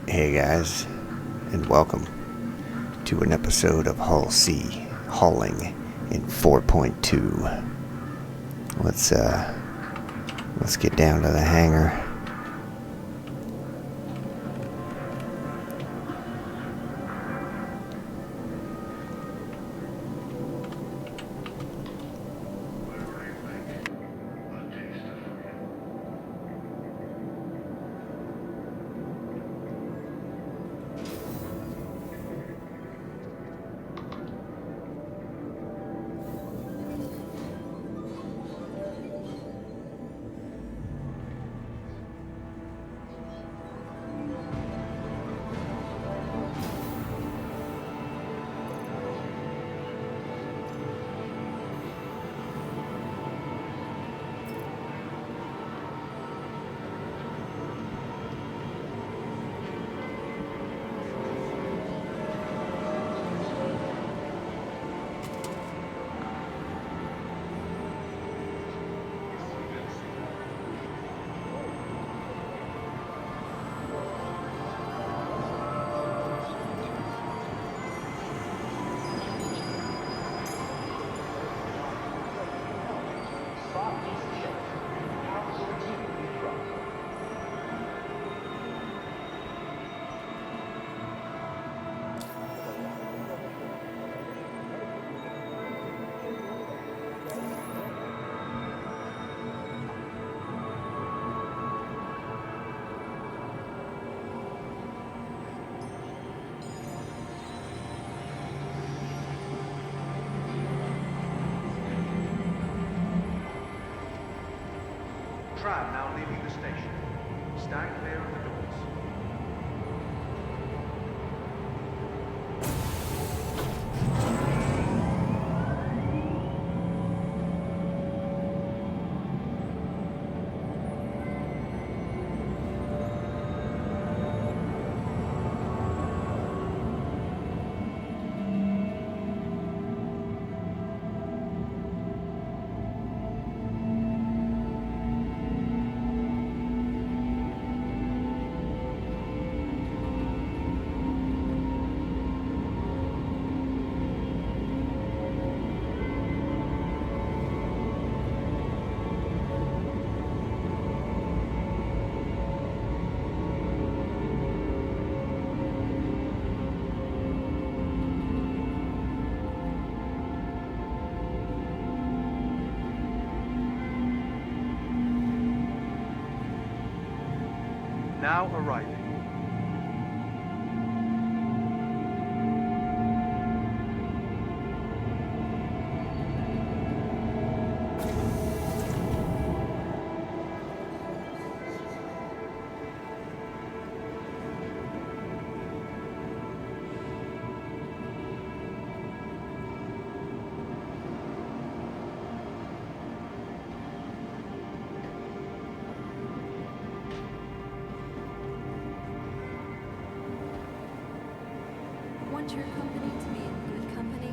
Hey guys, and welcome to an episode of Hull C, hauling in 4.2. Let's get down to the hangar. Tram now leaving the station. Stand clear of the doors. Now arriving. Want your company to be in good company?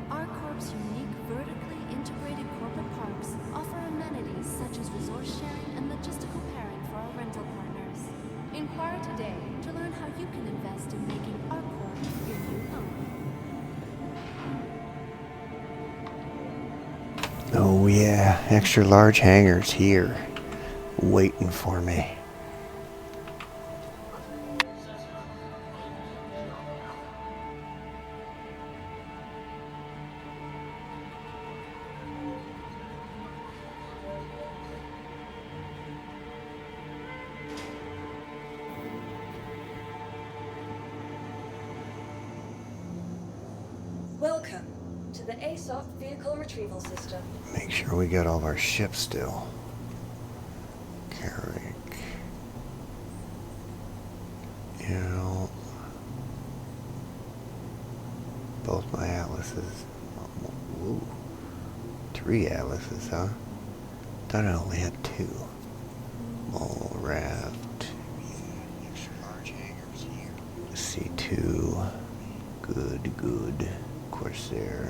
Our Corp's unique vertically integrated corporate parks offer amenities such as resource sharing and logistical pairing for our rental partners. Inquire today to learn how you can invest in making our Corp your new home. Oh yeah, extra large hangars here, waiting for me. Welcome to the ASOC Vehicle Retrieval System. Make sure we got all of our ships still. Carrick. Both my atlases. Ooh. 3 atlases, huh? Thought I only had 2. Mole raft. Large hangars here. C2. Good. Corsair.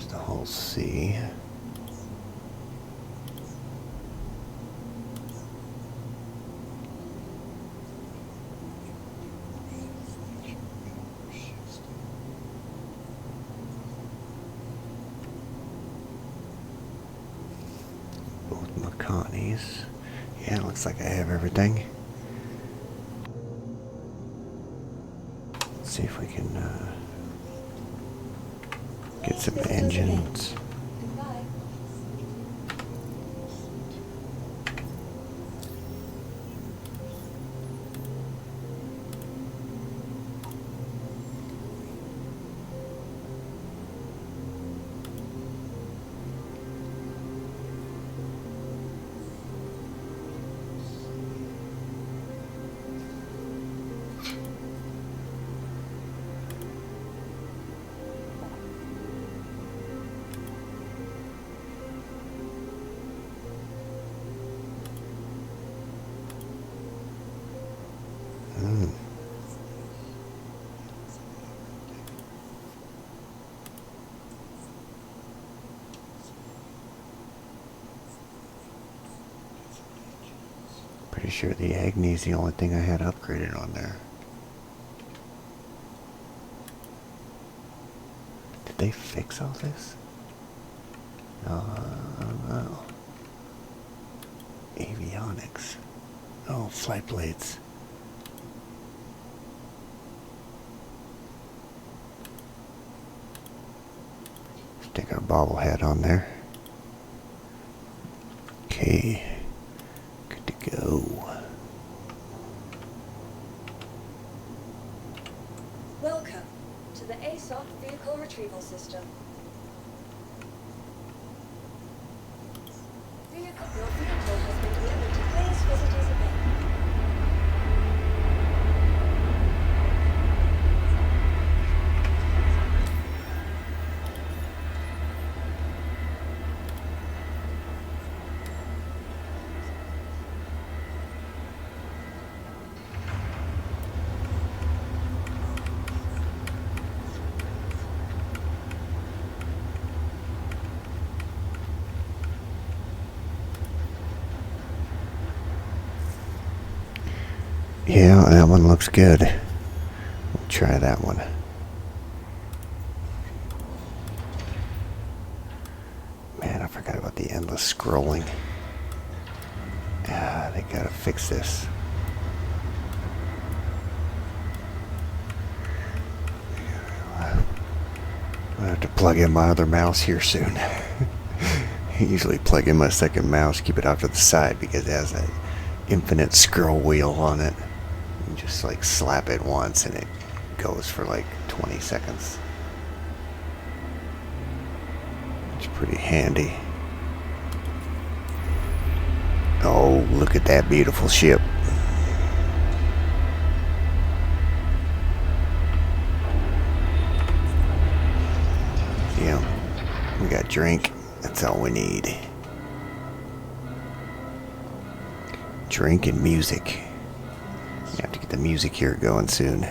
There's the whole sea. Both McConaughey's. Yeah, it looks like I have everything. Let's see if we can get some engines. Goodbye. Pretty sure the Agni's the only thing I had upgraded on there. Did they fix all this? No. Avionics. Oh, flight blades. Stick our bobblehead on there. Okay. Good to go. Welcome to the ASOC Vehicle Retrieval System. Your vehicle has been delivered to Place Visitors Event. Yeah, that one looks good. We'll try that one. Man, I forgot about the endless scrolling. Ah, they gotta fix this. I'll have to plug in my other mouse here soon. I usually plug in my second mouse, keep it off to the side because it has that infinite scroll wheel on it. You just like slap it once and it goes for like 20 seconds. It's pretty handy. Oh, look at that beautiful ship. Yeah, we got drink. That's all we need. Drink and music. You have to get the music here going soon.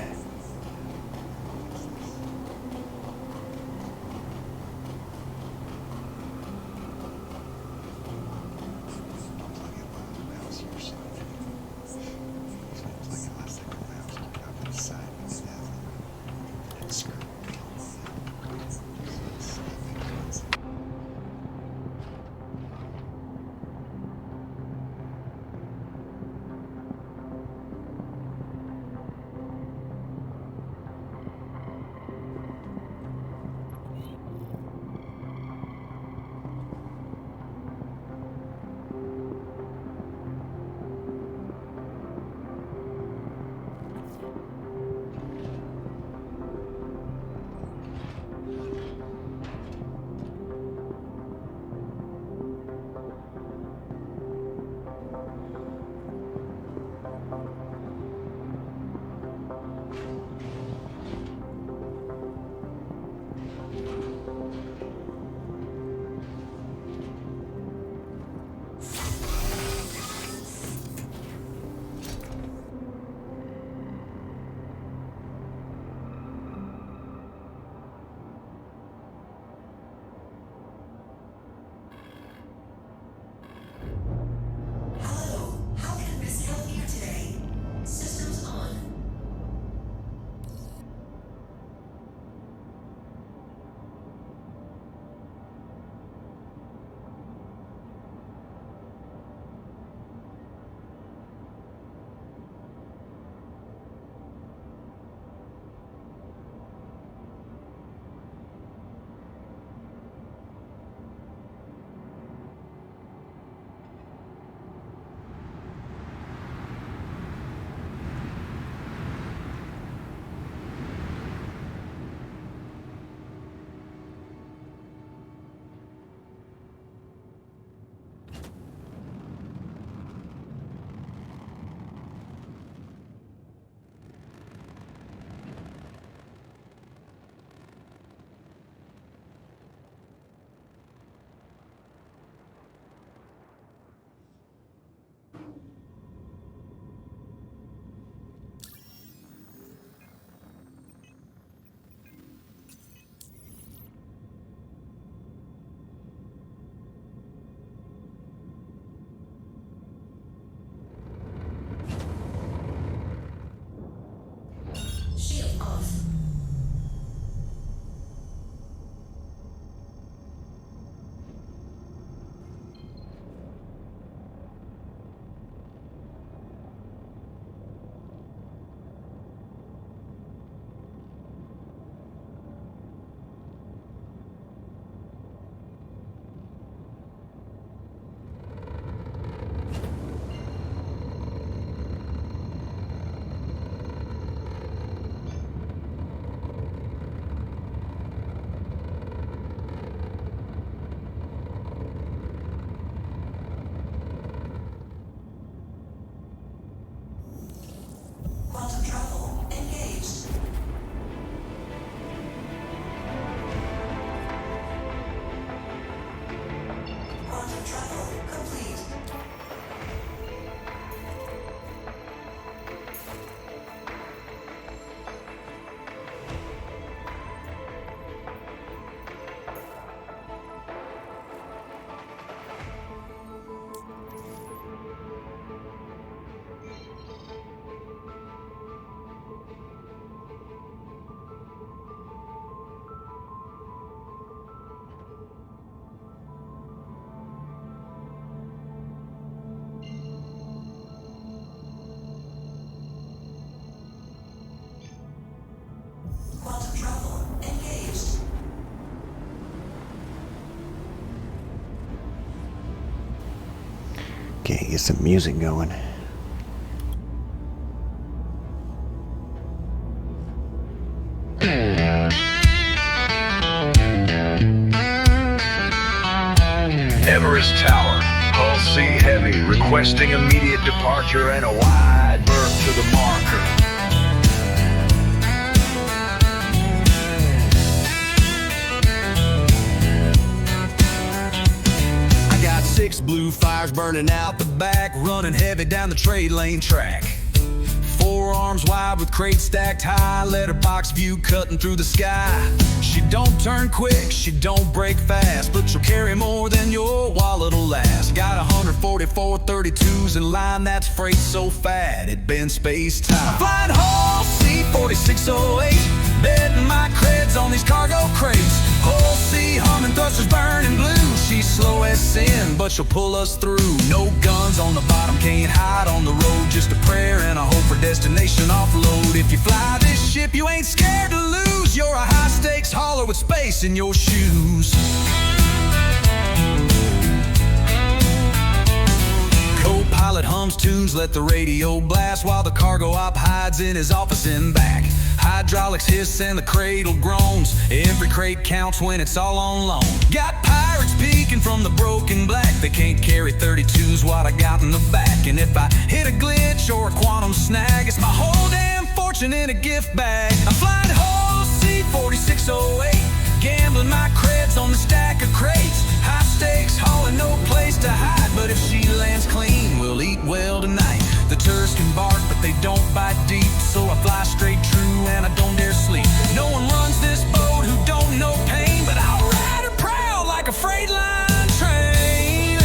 Quantum travel engaged. Quantum travel complete. Quantum travel engaged. Okay, get some music going. Everest Tower, hull C heavy, requesting immediate departure and a wide berth to the marker. I got 6 blue fires burning out the back, running heavy down the trade lane track. 4 arms wide with crates stacked high, letterbox view cutting through the sky. She don't turn quick, she don't break fast, but she'll carry more than your wallet'll last. Got 144 32s in line, that's freight so fat it bends space-time. Flying Hull C-4608, betting my creds on these cargo crates. Hull C humming, thrusters burning blue. She's slow as sin, but she'll pull us through. No guns on the bottom, can't hide on the road. Just a prayer and a hope for destination offload. If you fly this ship, you ain't scared to lose. You're a high-stakes hauler with space in your shoes. Co-pilot hums tunes, let the radio blast, while the cargo op hides in his office in back. Hydraulics hiss and the cradle groans. Every crate counts when it's all on loan. Got pirates peeking from the broken black. They can't carry 32s, what I got in the back. And if I hit a glitch or a quantum snag, it's my whole damn fortune in a gift bag. I'm flying Hull C-4608, gambling my creds on the stack of crates. High stakes, hauling, no place to hide. But if she lands clean, we'll eat well tonight. The tourists can bark, but they don't bite deep. So I fly straight true and I don't dare sleep. No one runs this boat who don't know pain, but I'll ride her proud like a freight line train.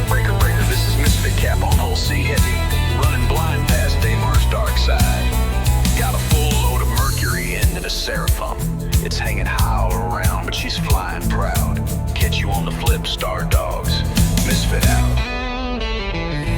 Breaker, breaker, this is Misfit Cap on Hull C heavy, running blind past Damar's dark side. Got a full load of mercury in and a seraphim. It's hanging high all around, but she's flying proud. Catch you on the flip, star dogs. Misfit out.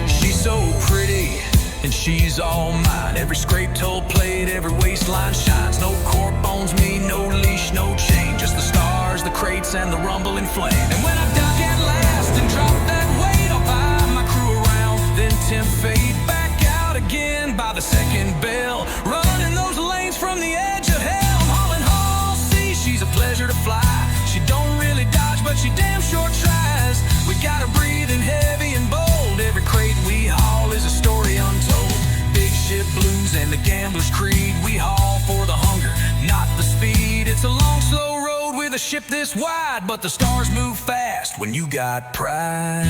She's so pretty, and she's all mine. Every scrape toe plate, every waistline shines. No cork bones me, no leash, no chain. Just the stars, the crates, and the rumbling flame. And when I dock at last and drop that weight, I'll buy my crew around, then tempt fate back out again by the second bell. Running those lanes from the edge of hell. I'm hauling Hull C, she's a pleasure to fly. She don't really dodge, but she damn sure tries. We got her breathing heavy and bold. Every crate we haul is a story untold. Big ship blues and the gambler's creed. We haul for the hunger, not the speed. It's a long, slow road with a ship this wide, but the stars move fast when you got pride.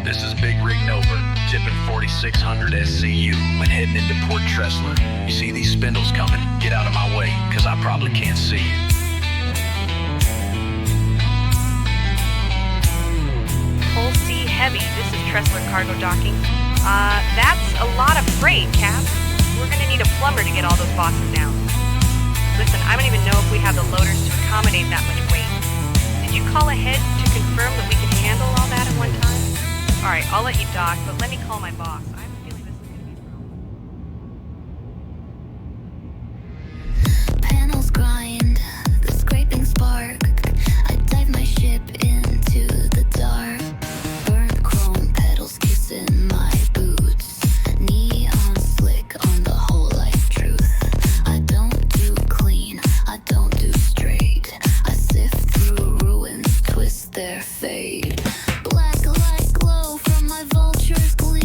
This is Big Rig Nova, tipping 4600 SCU when heading into Port Tressler. You see these spindles coming? Get out of my way, cause I probably can't see you. Hull C heavy, this is Tressler cargo docking. That's a lot of freight, Cap. We're gonna need a plumber to get all those boxes down. Listen, I don't even know if we have the loaders to accommodate that much weight. Did you call ahead to confirm that we can handle all that at one time? Alright, I'll let you dock, but let me call my boss. I have a feeling this is gonna be a problem. Panels grind, the scraping spark. I dive my ship into the dark. Burnt chrome pedals kissing my boots. Neon slick on the whole life truth. I don't do clean, I don't do straight. I sift through ruins, twist their fate. Black light glow from my vulture's gleam.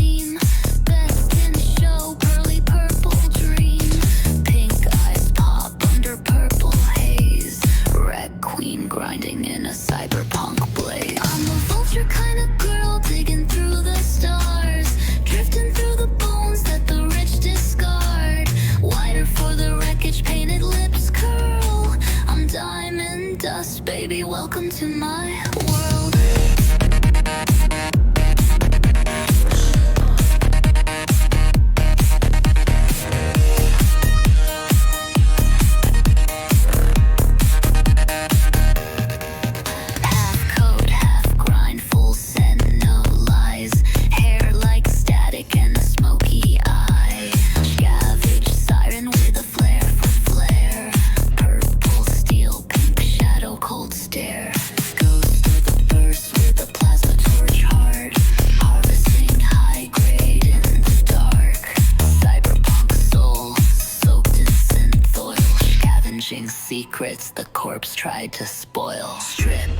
secrets the corpse tried to spoil. Strip,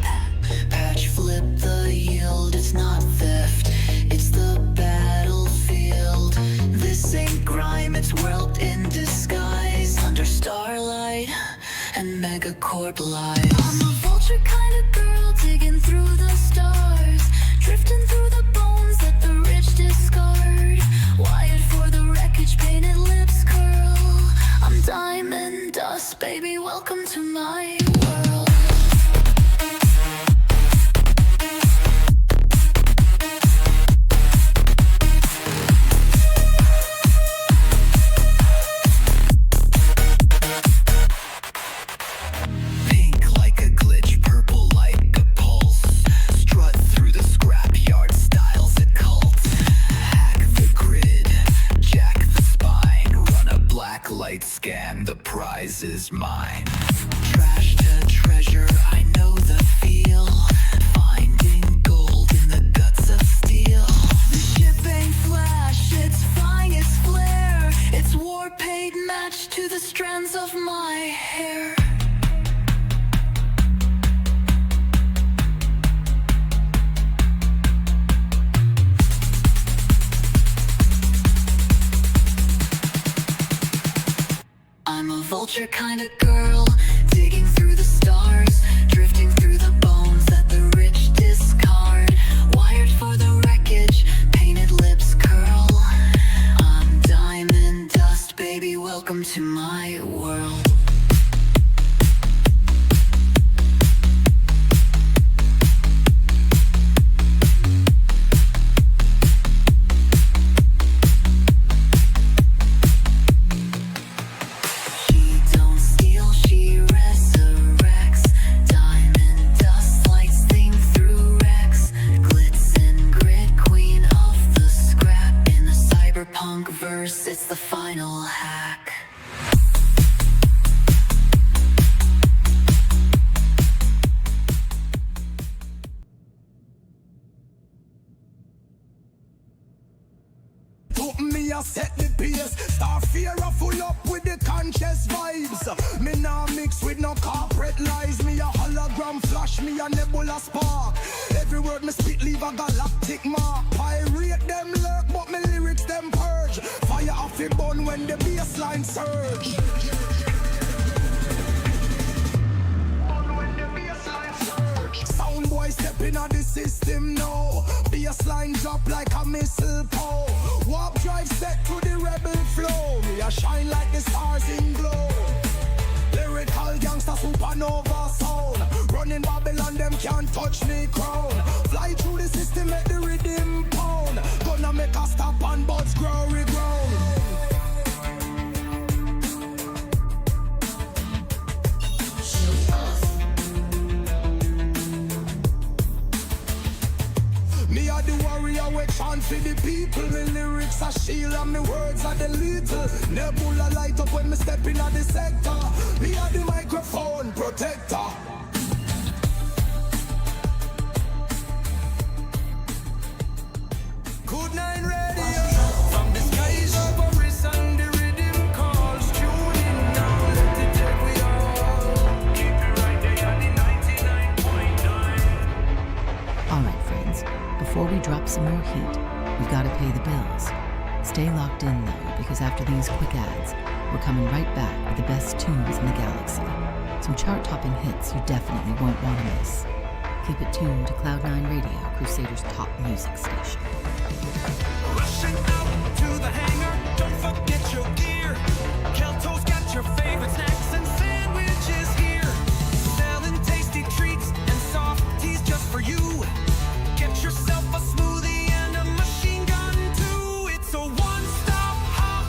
patch, flip the yield. It's not theft, it's the battlefield. This ain't grime, it's world in disguise. Under starlight and megacorp lies. I'm a vulture kind of girl digging through the stars, drifting through the bones that the rich discard. Wired for the wreckage, painted lips curl. I'm diamond dust, baby, welcome to my world. Pink like a glitch, purple like a pulse. Strut through the scrapyard, styles a cult. Hack the grid, jack the spine. Run a black light scan, the prize is mine. Trash to treasure, I know the feel. Finding gold in the guts of steel. The ship ain't flash, it's finest flare. It's war paid match to the strands of my hair. I'm a vulture kind of girl, digging through the stars, drifting through the bones that the rich discard. Wired for the wreckage, painted lips curl. I'm diamond dust, baby, welcome to my world. She don't steal, she resurrects. Diamond dust lights thing through wrecks. Glitz and grit, queen of the scrap. In the cyberpunk verse, it's the final hack. Took me a set the pace. Star fear a full up with the conscious vibes. Me nah mix with no corporate lies. Me a hologram flash, me a nebula spark. Every word me spit leave a galactic mark. Pirate them lurk, but me lyrics them purge. Fire off the bun when the bassline surge. Sound boy stepping on the system now. Bassline drop like a missile pole. Warp drive set to the rebel flow. Me a shine like the stars in glow. Lyrical gangster supernova sound. Running Babylon, them can't touch me crown. Fly through the system, make the rhythm pound. Gonna make a stop and buds grow reground. Me a the warrior we chant for the people. Me lyrics are shield and me words are the little. Nebula light up when me step in the sector. Me a the microphone protector. Good night radio. From the skies of Paris and the rhythm calls. Tune in now, let it take we all. Keep it right there at the 99.9. Alright, friends, before we drop some more heat, we've got to pay the bills. Stay locked in, though, because after these quick ads, we're coming right back with the best tunes in the galaxy. Some chart-topping hits you definitely won't want to miss. Keep it tuned to Cloud9 Radio, Crusader's top music station. Rushing out to the hangar, don't forget your gear. Kelto's got your favorite snacks and sandwiches here. Selling tasty treats and softies just for you. Get yourself a smoothie and a machine gun too. It's a one-stop hop,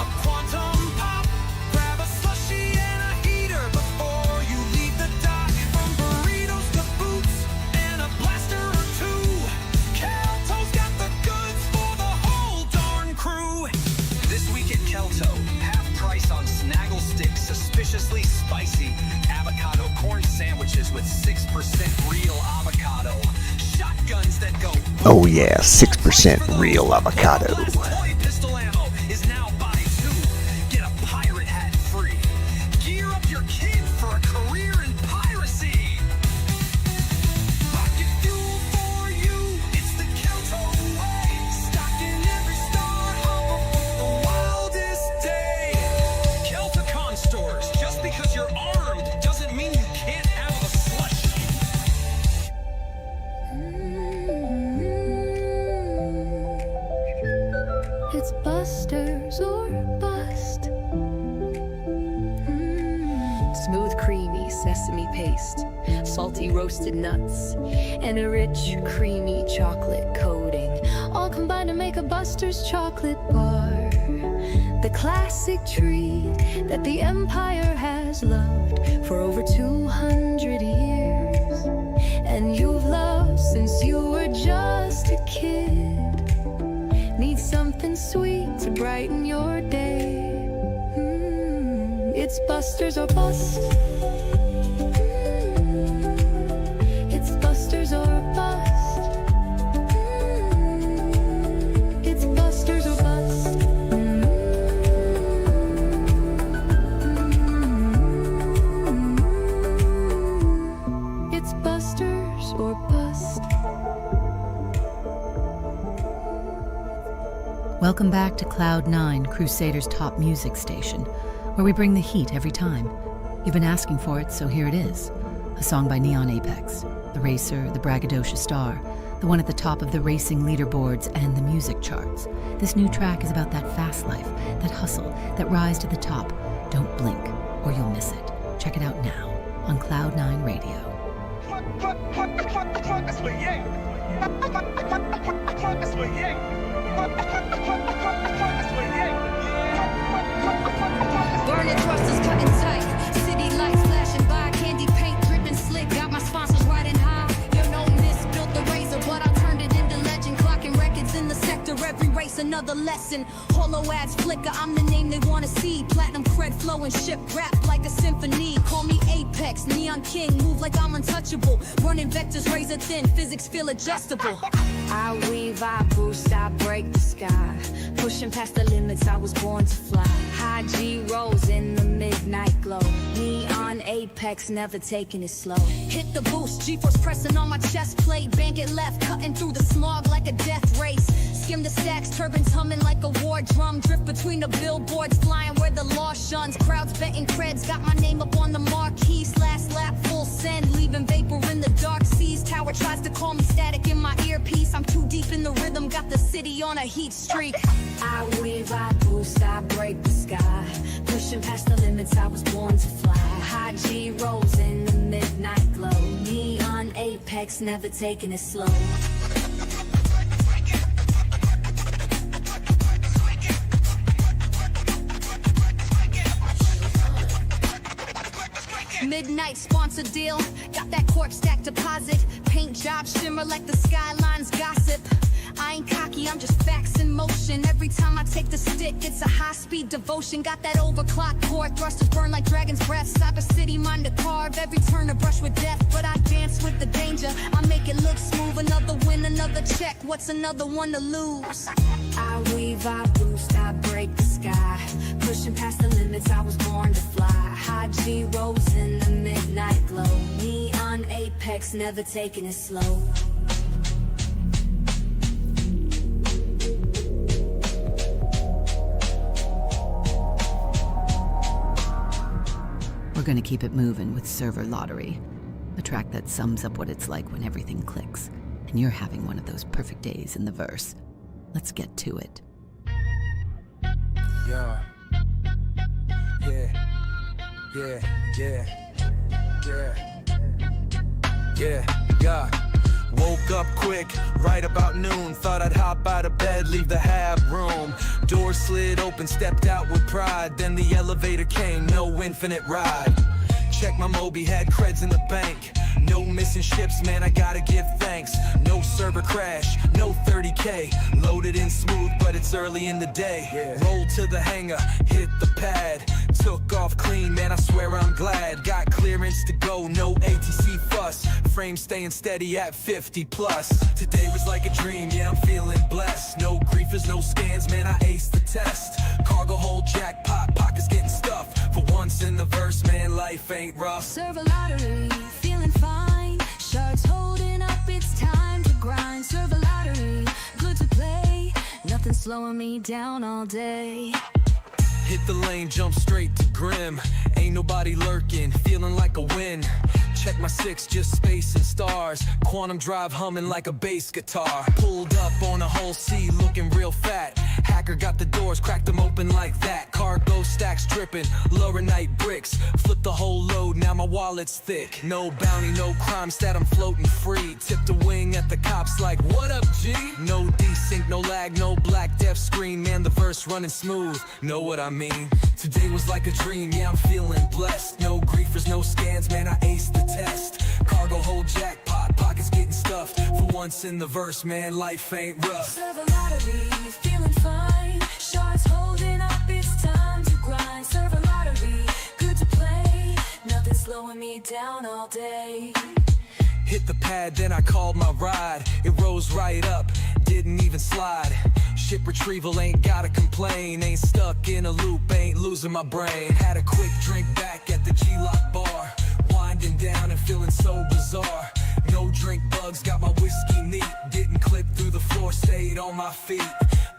a quantum pop. Grab a slushie and a heater before you leave the dock. From burritos to boots and a blaster or two. Kelto's got the goods for the whole darn crew. This week at Kelto, half price on Snaggle sticks, suspiciously spicy avocado corn sandwiches with 6% real avocado. Shotguns that go. Oh yeah, 6% real avocado. Toy pistol ammo is now buy two. Get a pirate hat free. Gear up your kid for a career It's busters or bust. Smooth, creamy sesame paste, salty roasted nuts, and a rich, creamy chocolate coating. All combined to make a Buster's chocolate bar. The classic treat that the Empire has loved for over 200 years. And you've loved since you were just a kid. Need something sweet to brighten your day. It's Buster's or bust. It's Buster's or bust. It's Buster's or bust. It's Buster's or bust. Welcome back to Cloud 9, Crusader's top music station, where we bring the heat every time. You've been asking for it, so here it is. A song by Neon Apex, the racer, the braggadocious star, the one at the top of the racing leaderboards and the music charts. This new track is about that fast life, that hustle, that rise to the top. Don't blink, or you'll miss it. Check it out now on Cloud 9 Radio. Burning thrusters cutting tight. City lights flashing by. Candy paint dripping slick. Got my sponsors riding high. You know miss built the razor, but I turned it into legend. Clocking records in the sector. Every race another lesson. Hollow ads flicker. I'm the name they wanna see. Platinum cred flowing ship rap like a symphony. Call me Apex, Neon King. Move like I'm untouchable. Running vectors razor thin. Physics feel adjustable. I weave, I boost, I break the sky. Pushing past the limits, I was born to fly. High G rolls in the midnight glow. Neon Apex, never taking it slow. Hit the boost, G-force pressing on my chest plate. Bank it left, cutting through the smog like a death race. Skim the stacks, turbines humming like a war drum. Drift between the billboards, flying where the law shuns. Crowds betting creds, got my name up on the marquee. Last lap, full send, leaving vapor in the dark seas. Tower tries to call me static in my earpiece. I'm too deep in the rhythm, got the city on a heat streak. I weave, I boost, I break the sky. Pushing past the limits, I was born to fly. High G rolls in the midnight glow. Neon Apex, never taking it slow. Midnight sponsor deal, got that corp stack deposit. Paint job shimmer like the skylines gossip. I ain't cocky, I'm just facts in motion. Every time I take the stick, it's a high-speed devotion. Got that overclock core, thrusters burn like dragon's breath. Cyber city, mind to carve, every turn a brush with death. But I dance with the danger, I make it look smooth. Another win, another check, what's another one to lose? I weave, I boost, I break the sky. Pushing past the limits, I was born to fly. High G rolls in the midnight glow. Neon Apex, never taking it slow. We're gonna keep it moving with Server Lottery, a track that sums up what it's like when everything clicks, and you're having one of those perfect days in the verse. Let's get to it. Yeah. Yeah. Woke up quick, right about noon. Thought I'd hop out of bed, leave the hab room. Door slid open, stepped out with pride. Then the elevator came, no infinite ride. Check my Moby, had creds in the bank. No missing ships, man, I gotta give thanks. No server crash, no 30K. Loaded in smooth, but it's early in the day. Rolled to the hangar, hit the pad. Took off clean, man, I swear I'm glad. Got clearance to go, no ATC fuss. Frame staying steady at 50 plus. Today was like a dream, yeah, I'm feeling blessed. No griefers, no scans, man, I aced the test. Cargo hold jackpot, pockets getting stuffed. For once in the verse, man, life ain't rough. Server lottery, feeling fine. Sharks holding up, it's time to grind. Server lottery, good to play. Nothing slowing me down all day. Hit the lane, jump straight to grim. Ain't nobody lurking, feeling like a win. Check my 6, just space and stars. Quantum drive humming like a bass guitar. Pulled up on a whole C, looking real fat. Hacker got the doors, cracked them open like that. Cargo stacks dripping, lower night bricks. Flip the whole load, now my wallet's thick. No bounty, no crime, stat, I'm floating free. Tipped a wing at the cops like, what up, G? No desync, no lag, no black death screen. Man, the verse running smooth, know what I mean? Today was like a dream, yeah, I'm feeling blessed. No griefers, no scans, man, I aced the test. Cargo hold jackpot, pockets getting stuffed. For once in the verse, man, life ain't rough. Serve a lottery, feeling fine. Shards holding up, it's time to grind. Serve a lottery, good to play. Nothing slowing me down all day. Hit the pad, then I called my ride. It rose right up, didn't even slide. Ship retrieval, ain't gotta complain. Ain't stuck in a loop, ain't losing my brain. Had a quick drink back at the G-Lock bar. Winding down and feeling so bizarre. No drink bugs, got my whiskey neat. Didn't clip through the floor, stayed on my feet.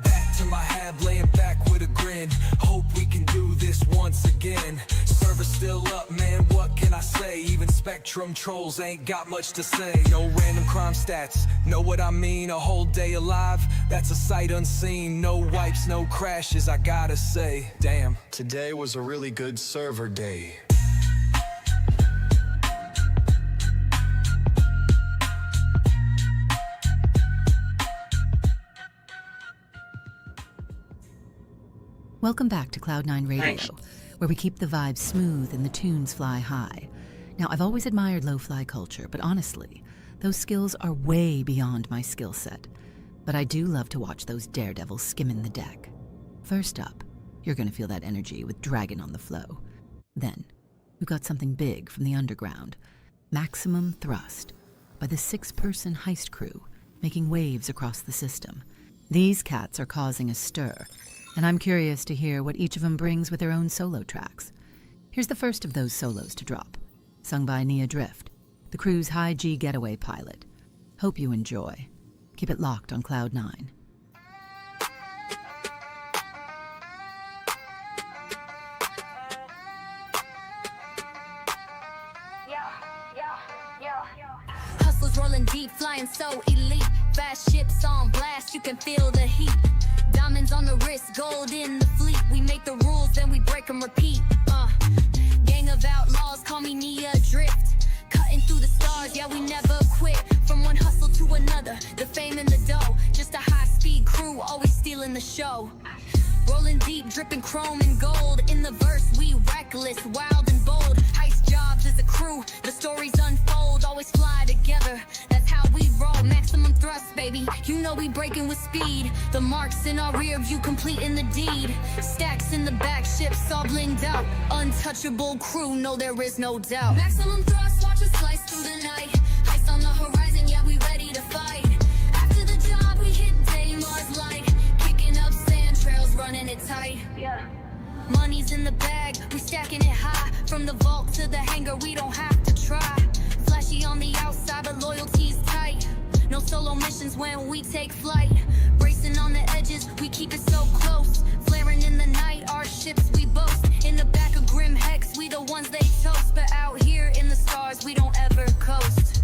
Back to my hab, laying back with a grin. Hope we can do this once again. Server's still up, man, what can I say? Even Spectrum trolls ain't got much to say. No random crime stats, know what I mean? A whole day alive, that's a sight unseen. No wipes, no crashes, I gotta say. Damn, today was a really good server day. Welcome back to Cloud9 Radio, where we keep the vibes smooth and the tunes fly high. Now, I've always admired lo-fi culture, but honestly, those skills are way beyond my skill set. But I do love to watch those daredevils skimming the deck. First up, you're gonna feel that energy with Dragon on the Flow. Then, we've got something big from the underground, Maximum Thrust, by the 6-person heist crew, making waves across the system. These cats are causing a stir, and I'm curious to hear what each of them brings with their own solo tracks. Here's the first of those solos to drop, sung by Nia Drift, the crew's high G getaway pilot. Hope you enjoy. Keep it locked on Cloud9. Hustlers rolling deep, flying so elite. Fast ships on blast, you can feel the heat. Diamonds on the wrist, gold in the fleet. We make the rules, then we break them, repeat. Gang of outlaws, call me Nia Drift. Cutting through the stars, yeah, we never quit. From one hustle to another, the fame and the dough. Just a high-speed crew, always stealing the show. Rolling deep, dripping chrome and gold. In the verse, we reckless, wild and bold. Heist jobs as a crew, the stories unfold. Always fly together, that's how we roll. Maximum thrust, baby, you know we breaking with speed. The marks in our rear view, completing the deed. Stacks in the back, ships all blinged out. Untouchable crew, no there is no doubt. Maximum thrust, watch us slice through the night. Heist on the horizon, yeah, we ready to fight. After the job, we hit day, Mars light. Kicking up sand trails, running it tight. Yeah. Money's in the bag, we stacking it high. From the vault to the hangar, we don't have to try. Flashy on the outside, but loyalty's tight. No solo missions when we take flight. Racing on the edges, we keep it so close. Flaring in the night, our ships we boast. In the back of Grim Hex, we the ones they toast. But out here in the stars, we don't ever coast.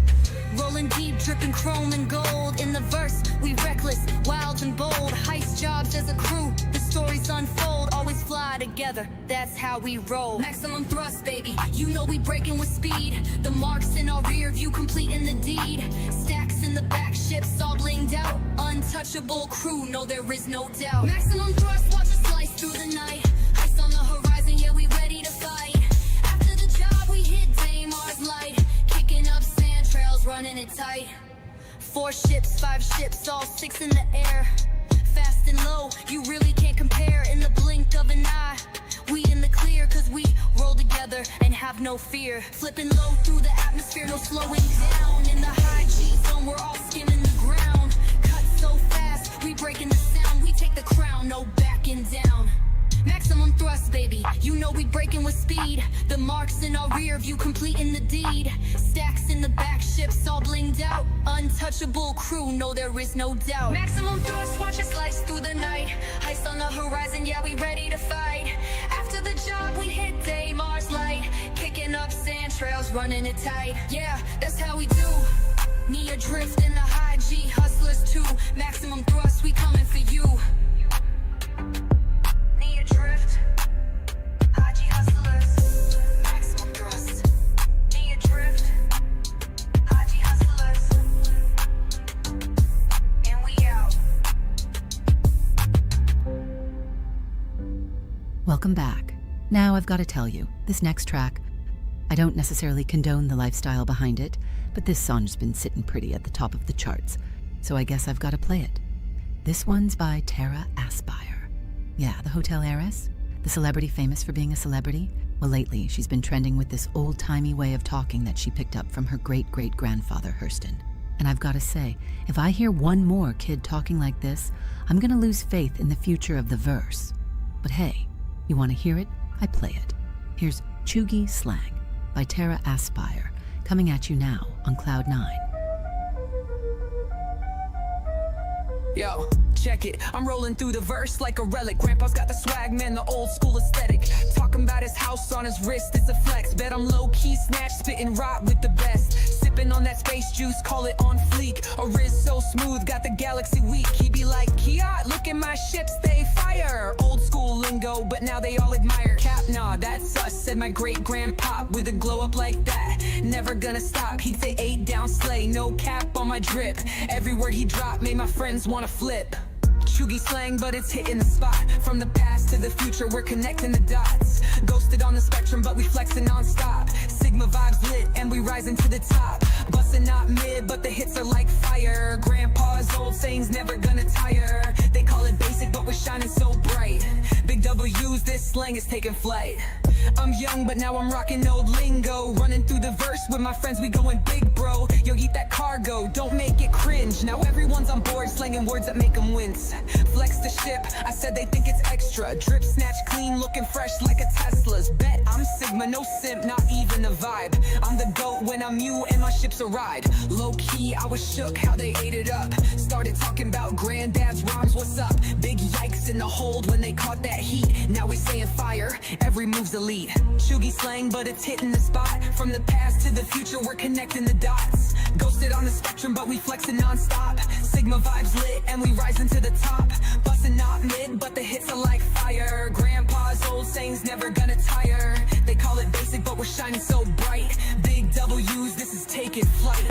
Rolling deep, dripping chrome and gold. In the verse, we reckless, wild and bold. Heist jobs as a crew, the stories unfold. Always fly together, that's how we roll. Maximum thrust, baby, you know we breaking with speed. The marks in our rear view, completing the deed. Stacks in the back, ships all blinged out. Untouchable crew, no there is no doubt. Maximum thrust, watch us slice through the night. Heist on the horizon, yeah, we ready to fight. After the job, we hit day, Mars light. Kicking up sand trails, running it tight. 4 ships, 5 ships, all 6 in the air. Fast and low, you really can't compare. In the blink of an eye, we in the clear, cause we roll together and have no fear. Flipping low through the atmosphere, no slowing down. In the high G zone, we're all skimming the ground. Cut so fast, we breaking the sound. We take the crown, no backing down. Maximum thrust, baby, you know we breaking with speed. The marks in our rear view, completing the deed. Stacks in the back, ships all blinged out. Untouchable crew, no there is no doubt. Maximum thrust, watch us slice through the night. Heist on the horizon, yeah, we ready to fight. After the job, we hit day, Mars light. Kicking up sand trails, running it tight. Yeah, that's how we do. Nia Drift in the high G, hustlers too. Maximum thrust, we coming for you. Welcome back. Now I've got to tell you, this next track, I don't necessarily condone the lifestyle behind it, but this song's been sitting pretty at the top of the charts, so I guess I've got to play it. This one's by Tara Aspire. Yeah, the hotel heiress, the celebrity famous for being a celebrity. Well, lately she's been trending with this old-timey way of talking that she picked up from her great-great-grandfather Hurston. And I've got to say, if I hear one more kid talking like this, I'm gonna lose faith in the future of the verse. But hey, you want to hear it? I play it. Here's Chuggy Slang by Tara Aspire, coming at you now on Cloud 9. Yo, check it. I'm rolling through the verse like a relic. Grandpa's got the swag, man, the old school aesthetic. Talking about his house on his wrist, it's a flex. Bet I'm low-key snatch, spitting rot with the best. Sipping on that space juice, call it on fleek. A Riz so smooth, got the galaxy weak. He be like, Kia, look at my ships, they fire. Old school lingo, but now they all admire. Cap, nah, that's us, said my great-grandpop. With a glow up like that, never gonna stop. He'd say 8 down slay, no cap on my drip. Every word he dropped made my friends wanna flip. Chuggy slang, but it's hitting the spot. From the past to the future, we're connecting the dots. Ghosted on the spectrum, but we flexing non-stop. Sigma vibes lit, and we rising to the top. Bustin' not mid, but the hits are like fire. Grandpa's old sayings never gonna tire. They call it basic, but we're shining so bright. Big W's, this slang is taking flight. I'm young, but now I'm rocking old lingo. Running through the verse with my friends, we going big, bro. Yo, eat that cargo, don't make it cringe. Now everyone's on board, slanging words that make them wince. Flex the ship, I said they think it's extra. Drip snatch clean, looking fresh like a Tesla's. Bet I'm Sigma, no simp, not even a vibe. I'm the GOAT when I'm you and my ship's a ride. Low-key, I was shook how they ate it up. Started talking about granddad's rhymes, what's up? Big yikes in the hold when they caught that heat. Now we saying fire, every move's elite. Chuggy slang, but it's hitting the spot. From the past to the future, we're connecting the dots. Ghosted on the spectrum, but we flexing non-stop. Sigma vibes lit, and we rising to the top. Bustin' not mid, but the hits are like fire. Grandpa's old sayings never gonna tire. They call it basic, but we're shining so bright. Big W's, this is taking flight.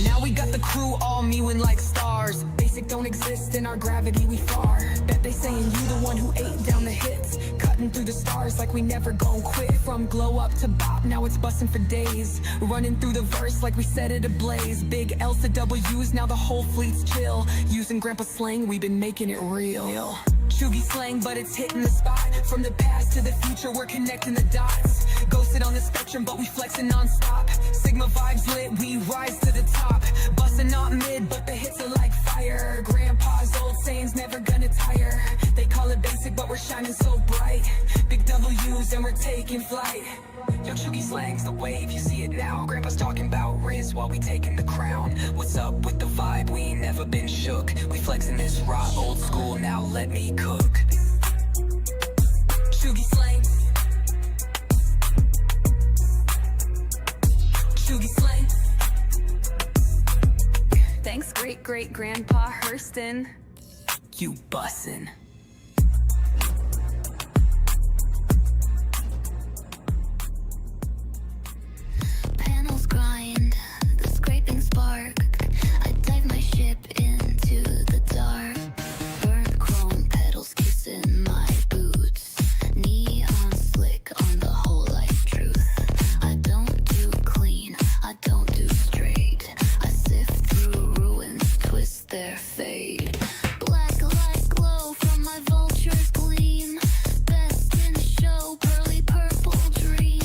Now we got the crew all mewing like stars. Basic don't exist, in our gravity we far. Bet they saying you the one who ate down the hits. Cutting through the stars like we never gon' quit. From glow up to bop, now it's bustin' for days. Running through the verse like we set it ablaze. Big L's to W's, now the whole fleet's chill. Using grandpa slang, we've been making it real. Chuggy slang, but it's hitting the spot. From the past to the future, we're connecting the dots. Ghosted on the spectrum, but we flexing non-stop. Sigma vibes lit, we rise to the top. Bustin' not mid, but the hits are like fire. Grandpa's old sayings never gonna tire. They call it basic, but we're shining so bright. Big W's and we're taking flight. Yo, Chuggy slang's the wave, you see it now. Grandpa's talking about Riz while we taking the crown. What's up with the vibe? We ain't never been shook. We flexing this raw old school, now let me cook. Chuggy slang. Chuggy slang. Thanks, great-great-grandpa Hurston. You bussin'. Panels grind, the scraping spark. I dive my ship into the dark. Burnt chrome pedals kissing my boots. Neon slick on the whole life truth. I don't do clean, I don't do straight. I sift through ruins, twist their fate. Black light glow from my vulture's gleam. Best in show, pearly purple dream.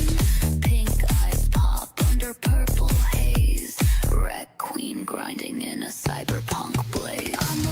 Pink eyes pop under purple haze. Wreck queen grinding in a cyberpunk blaze. I'm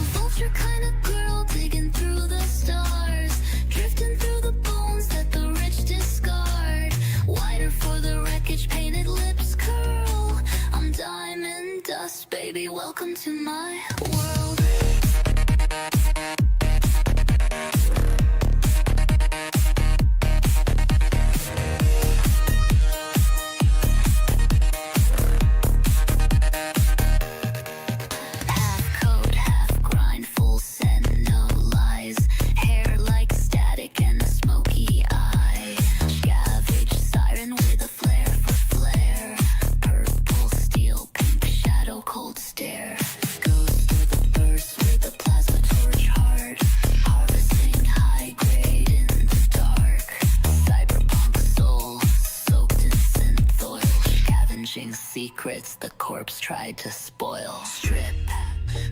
secrets the corpse tried to spoil. Strip,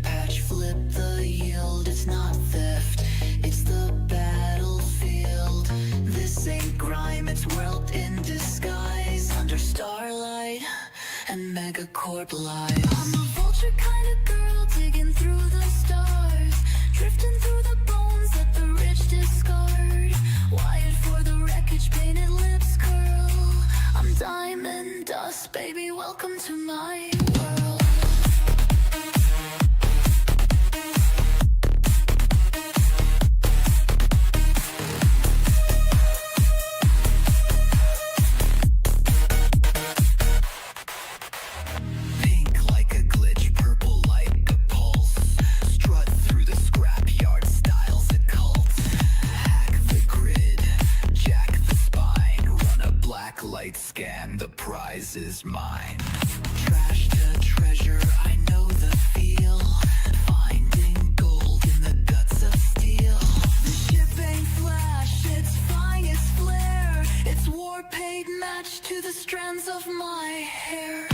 patch, flip the yield. It's not theft, it's the battlefield. This ain't grime, it's world in disguise. Under starlight and megacorp lies. I'm a vulture kind of girl digging through the stars, drifting through the bones that the rich discard. Wired for the wreckage, painted lips curl. I'm diamond dust, baby, welcome to my world. Pink like a glitch, purple like a pulse. Strut through the scrapyard, styles a cult. Hack the grid, jack the spine. Run a black light scan, the prize is mine. Trash to treasure, I know the feel. Finding gold in the guts of steel. The ship ain't flash, it's finest flare. It's war paid match to the strands of my hair.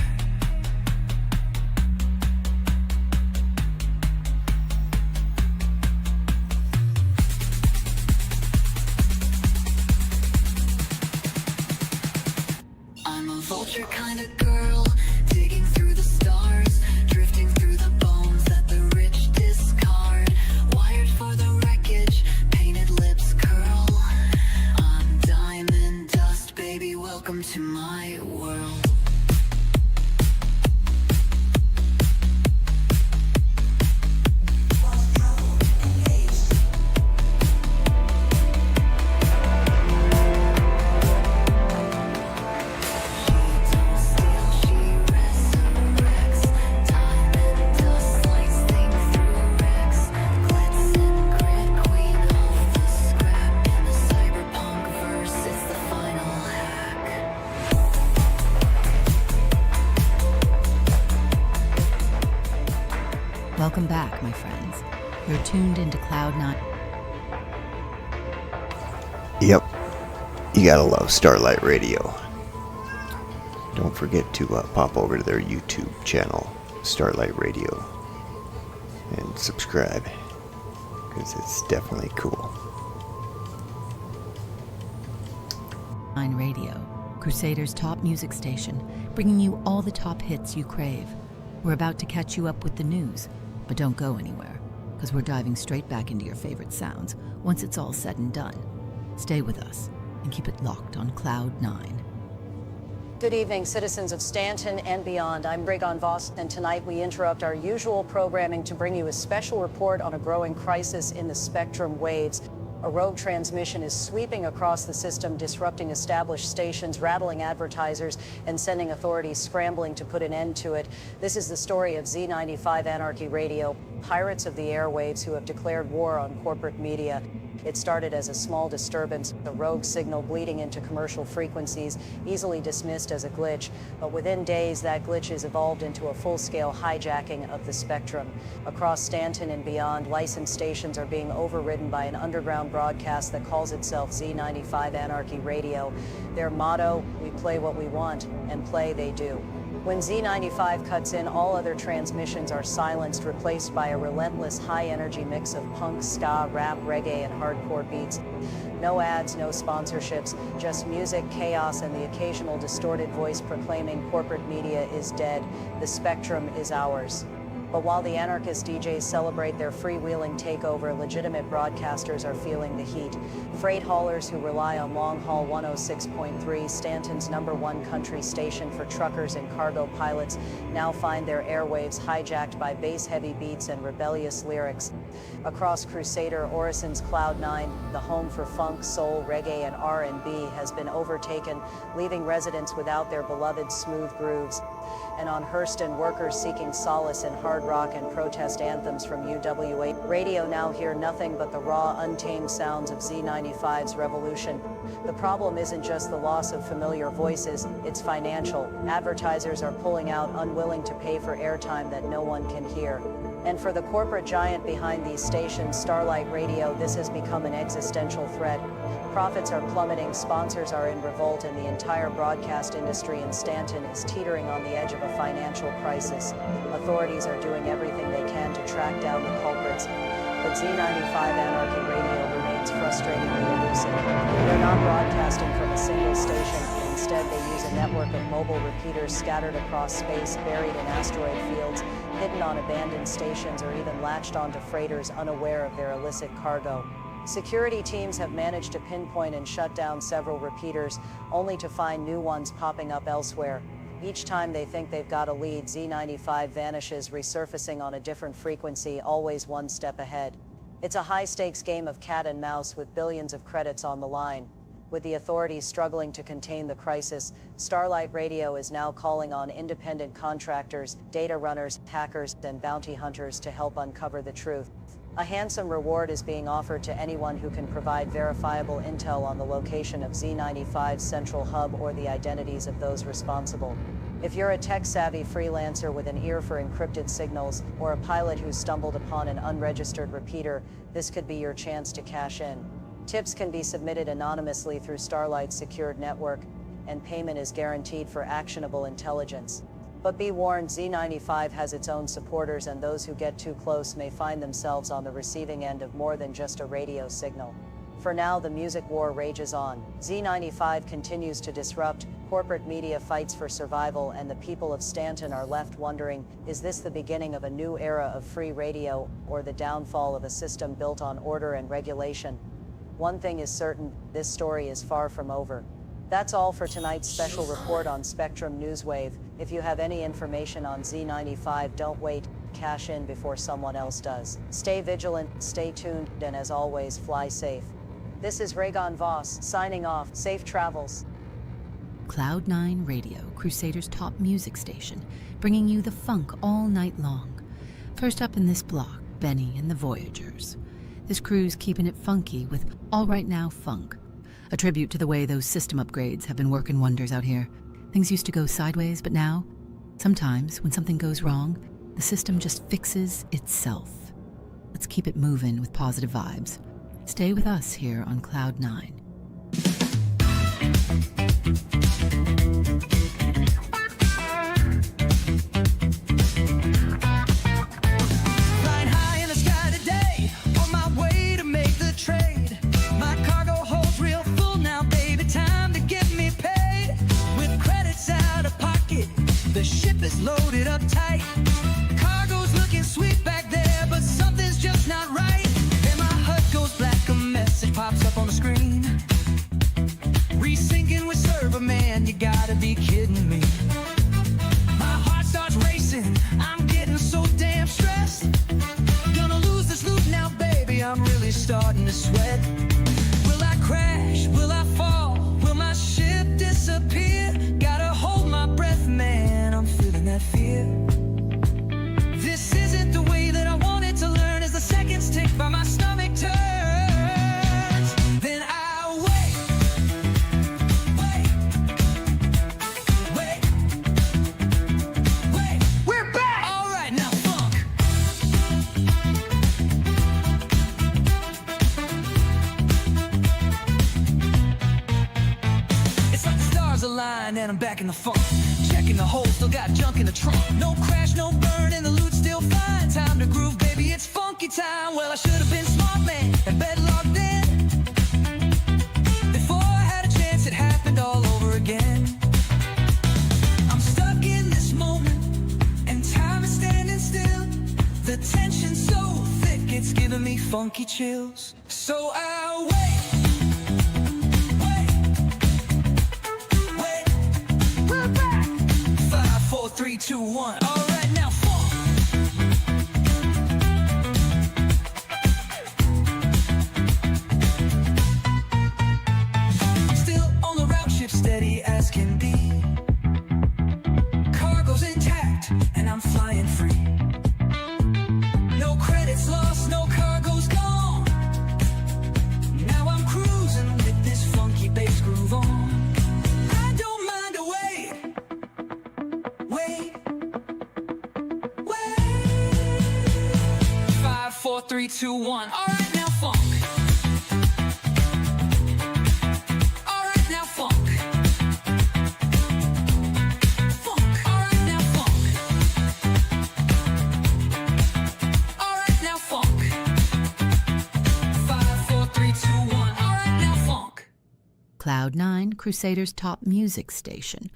I'm a vulture kind of girl, digging through the stars, drifting through the bones that the rich discard. Wired for the wreckage, painted lips curl. I'm diamond dust, baby, welcome to my world. Welcome back, my friends. You're tuned into Cloud 9. Yep, you gotta love Starlight Radio. Don't forget to pop over to their YouTube channel, Starlight Radio, and subscribe, because it's definitely cool. 9 Radio, Crusader's top music station, bringing you all the top hits you crave. We're about to catch you up with the news, but don't go anywhere, because we're diving straight back into your favorite sounds once it's all said and done. Stay with us and keep it locked on Cloud 9. Good evening, citizens of Stanton and beyond. I'm Regan Voss, and tonight we interrupt our usual programming to bring you a special report on a growing crisis in the spectrum waves. A rogue transmission is sweeping across the system, disrupting established stations, rattling advertisers, and sending authorities scrambling to put an end to it. This is the story of Z95 Anarchy Radio, pirates of the airwaves who have declared war on corporate media. It started as a small disturbance, a rogue signal bleeding into commercial frequencies, easily dismissed as a glitch. But within days, that glitch has evolved into a full-scale hijacking of the spectrum. Across Stanton and beyond, licensed stations are being overridden by an underground broadcast that calls itself Z95 Anarchy Radio. Their motto, we play what we want, and play they do. When Z95 cuts in, all other transmissions are silenced, replaced by a relentless high-energy mix of punk, ska, rap, reggae, and hardcore beats. No ads, no sponsorships, just music, chaos, and the occasional distorted voice proclaiming corporate media is dead. The spectrum is ours. But while the anarchist DJs celebrate their freewheeling takeover, legitimate broadcasters are feeling the heat. Freight haulers who rely on Long Haul 106.3, Stanton's #1 country station for truckers and cargo pilots, now find their airwaves hijacked by bass-heavy beats and rebellious lyrics. Across Crusader, Orison's Cloud 9, the home for funk, soul, reggae, and R&B, has been overtaken, leaving residents without their beloved smooth grooves. And on Hurston, workers seeking solace in hard rock and protest anthems from UWA radio now hear nothing but the raw, untamed sounds of Z95's revolution. The problem isn't just the loss of familiar voices, it's financial. Advertisers are pulling out, unwilling to pay for airtime that no one can hear. And for the corporate giant behind these stations, Starlight Radio, this has become an existential threat. Profits are plummeting, sponsors are in revolt, and the entire broadcast industry in Stanton is teetering on the edge of a financial crisis. Authorities are doing everything they can to track down the culprits, but Z95 Anarchy Radio remains frustratingly elusive. They're not broadcasting from a single station. Instead, they use a network of mobile repeaters scattered across space, buried in asteroid fields, hidden on abandoned stations, or even latched onto freighters unaware of their illicit cargo. Security teams have managed to pinpoint and shut down several repeaters, only to find new ones popping up elsewhere. Each time they think they've got a lead, Z95 vanishes, resurfacing on a different frequency, always one step ahead. It's a high-stakes game of cat and mouse with billions of credits on the line. With the authorities struggling to contain the crisis, Starlight Radio is now calling on independent contractors, data runners, hackers, and bounty hunters to help uncover the truth. A handsome reward is being offered to anyone who can provide verifiable intel on the location of Z95's central hub or the identities of those responsible. If you're a tech-savvy freelancer with an ear for encrypted signals, or a pilot who stumbled upon an unregistered repeater, this could be your chance to cash in. Tips can be submitted anonymously through Starlight's secured network, and payment is guaranteed for actionable intelligence. But be warned, Z95 has its own supporters, and those who get too close may find themselves on the receiving end of more than just a radio signal. For now, the music war rages on. Z95 continues to disrupt, corporate media fights for survival, and the people of Stanton are left wondering, is this the beginning of a new era of free radio, or the downfall of a system built on order and regulation? One thing is certain, this story is far from over. That's all for tonight's special report on Spectrum Newswave. If you have any information on Z95, don't wait, cash in before someone else does. Stay vigilant, stay tuned, and as always, fly safe. This is Raygon Voss, signing off. Safe travels. Cloud9 Radio, Crusader's top music station, bringing you the funk all night long. First up in this block, Benny and the Voyagers. This crew's keeping it funky with All Right Now Funk, a tribute to the way those system upgrades have been working wonders out here. Things used to go sideways, but now, sometimes when something goes wrong, the system just fixes itself. Let's keep it moving with positive vibes. Stay with us here on Cloud9. Flying high in the sky today, on my way to make the trade. My cargo holds real full now, baby, time to get me paid. With credits out of pocket, the ship is loaded up tight. Cargo's looking sweet back there, but something's just not right. Then my HUD goes black, a message pops up on the screen. Resyncing with server man, you gotta be kidding me. My heart starts racing, I'm getting so damn stressed. Gonna lose this loot now, baby, I'm really starting to sweat. Will I crash? Will I fall? Will my ship disappear? Gotta hold my breath, man, I'm feeling that fear. This isn't the way that I wanted to learn as the seconds tick by my stomach turns. Then I wait. We're back! All right, now funk. It's like the stars aligned and I'm back in the funk. Checking the hole, still got junk in the trunk. No crash, no burn, and the loot's still fine. Time to groove, baby, it's funky time. Well, I should have been smart, man, and better locked in. Before I had a chance, it happened all over again. I'm stuck in this moment, and time is standing still. The tension's so thick, it's giving me funky chills. So I wait. We're back. 5, 4, 3, 2, 1. All right, now funk. I'm still on the route, ship steady as can be. Cargo's intact, and I'm flying free. No credits lost, no cargo's gone. Now I'm cruising with this funky bass groove on. I don't mind to wait. 2, 1. Alright, now funk. Alright, now funk. Funk. Alright, now funk. Alright, now funk. 5, 4, 3, 2, 1. Alright, now funk. Cloud 9, Crusader's top music station,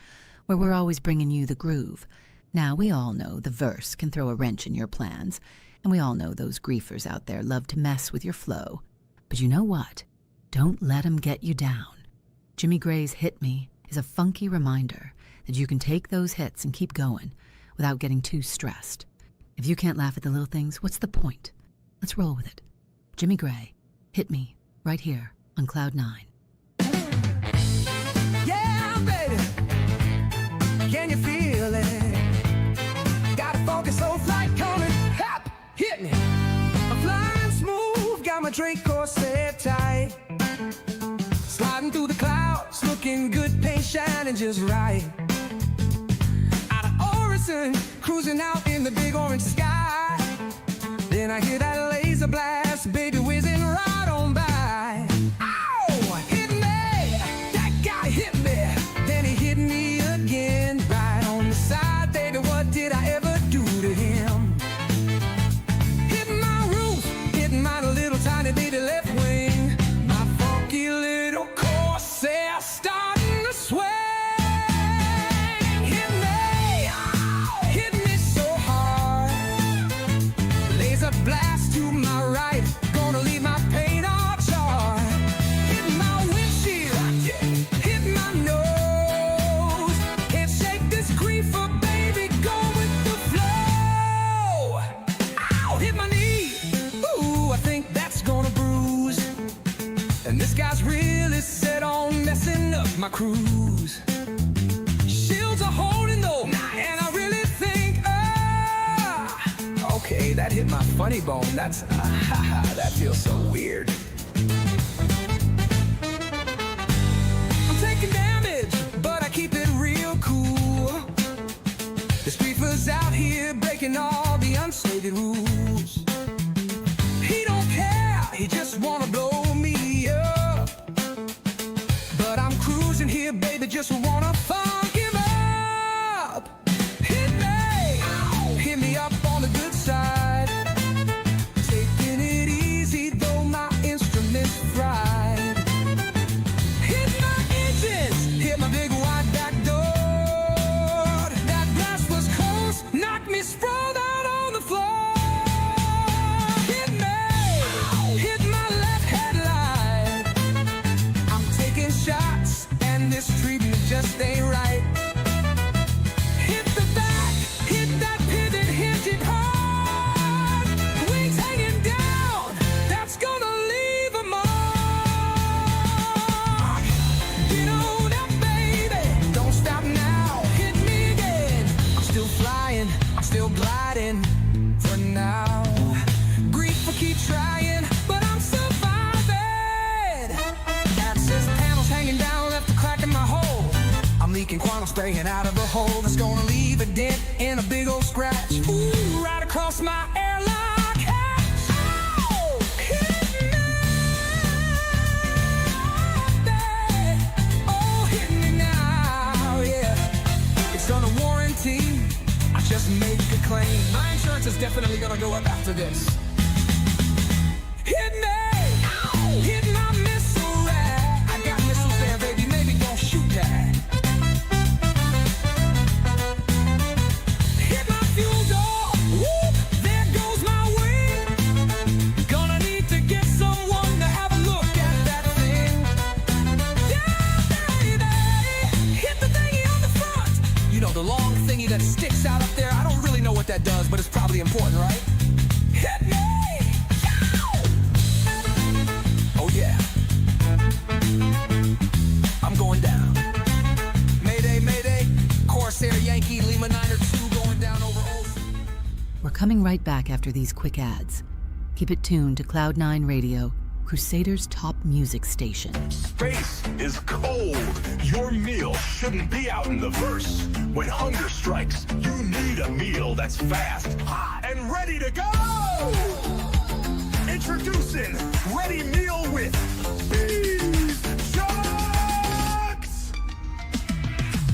where we're always bringing you the groove. Now, we all know the verse can throw a wrench in your plans, and we all know those griefers out there love to mess with your flow. But you know what? Don't let 'em get you down. Jimmy Gray's Hit Me is a funky reminder that you can take those hits and keep going without getting too stressed. If you can't laugh at the little things, what's the point? Let's roll with it. Jimmy Gray, Hit Me, right here on Cloud 9. Yeah, baby, can you feel it? Got a funky soul flight coming, hop, hit me. I'm flying smooth, got my Draco set tight. Sliding through the clouds, looking good, paint shining just right. Out of Orison, cruising out in the big orange sky. Then I hear that laser blast, baby whizzing right on by. Ow! Hit me! That guy hit me! Then he hit me again, right on the side, baby. What did I ever do to him? Hit my roof, hit my little tiny baby left wing. My funky little Corsair starting to sway. Hit me, oh, hit me so hard. Laser blast to my right, gonna leave my paint all charred. Hit my windshield, hit my nose. Can't shake this griefer, baby, go with the flow. Ow, hit my knee, ooh, I think that's gonna bruise. And this guy's really set on messing up my cruise. Shields are holding though, and I really think, okay, that hit my funny bone. That's, that feels so weird. I'm taking damage, but I keep it real cool. This griefer's out here breaking all the unstated rules. He don't care, he just wanna blow me up. But I'm cruising here, baby, just wanna funk him up. Hit me, ow, hit me up on the good side. Taking it easy, though my instrument's fried. Hit my engines, hit my big wide back door. That blast was close, knocked me sprawled out on the floor. Hit me, ow, hit my left headlight. I'm taking shots, and this treatment just ain't right. Hit the back, hit that pivot, hit it hard. Wings hanging down, that's gonna leave a mark. Get on up, baby, don't stop now. Hit me again. I'm still flying, I'm still gliding for now. Grief will keep trying, but I'm surviving. Access panels hanging down, left a crack in my hole. I'm leaking quantum spraying out of a hole that's gonna leave a dent in a big old scratch. Ooh, right across my airlock hatch. Oh, hit me, baby. Oh, hit me now, yeah. It's under warranty, I just make a claim. My insurance is definitely gonna go up after this. Hit me, ow, hit my missile rack. I got missiles there, baby, maybe don't shoot that. Hit my fuel door, whoop, there goes my wing. Gonna need to get someone to have a look at that thing. Yeah, baby, hit the thingy on the front. You know, the long thingy that sticks out up there. I don't really know what that does, but it's probably important, right? Hit me! Yow! Oh yeah. I'm going down. Mayday, mayday. Corsair Yankee Lima 902 going down over Ocean. We're coming right back after these quick ads. Keep it tuned to Cloud 9 Radio, Crusader's top music station. Space is cold. Your meal shouldn't be out in the verse. When hunger strikes, you need a meal that's fast, hot, and ready to go. Introducing Ready Meal with Beef Chunks!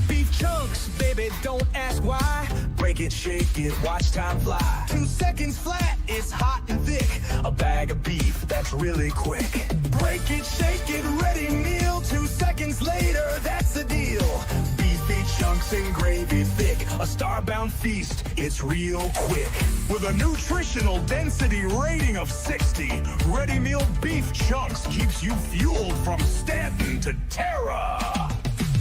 Beef Chunks, baby, don't ask why. Break it, shake it, watch time fly. 2 seconds flat, it's hot and thick. A bag of beef, that's really quick. Break it, shake it, ready meal. 2 seconds later, that's the deal. Beefy chunks and gravy thick. A star-bound feast, it's real quick. With a nutritional density rating of 60, Ready Meal Beef Chunks keeps you fueled from Stanton to Terra.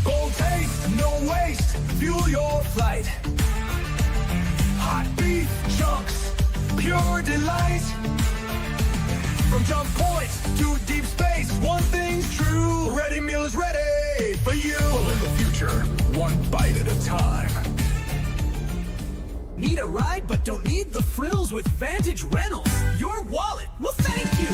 Bold taste, no waste, fuel your flight. Hot beef chunks, pure delight. From jump points to deep space, one thing's true. Ready Meal is ready for you. In the future, one bite at a time. Need a ride but don't need the frills with Vantage Rentals? Your wallet will thank you.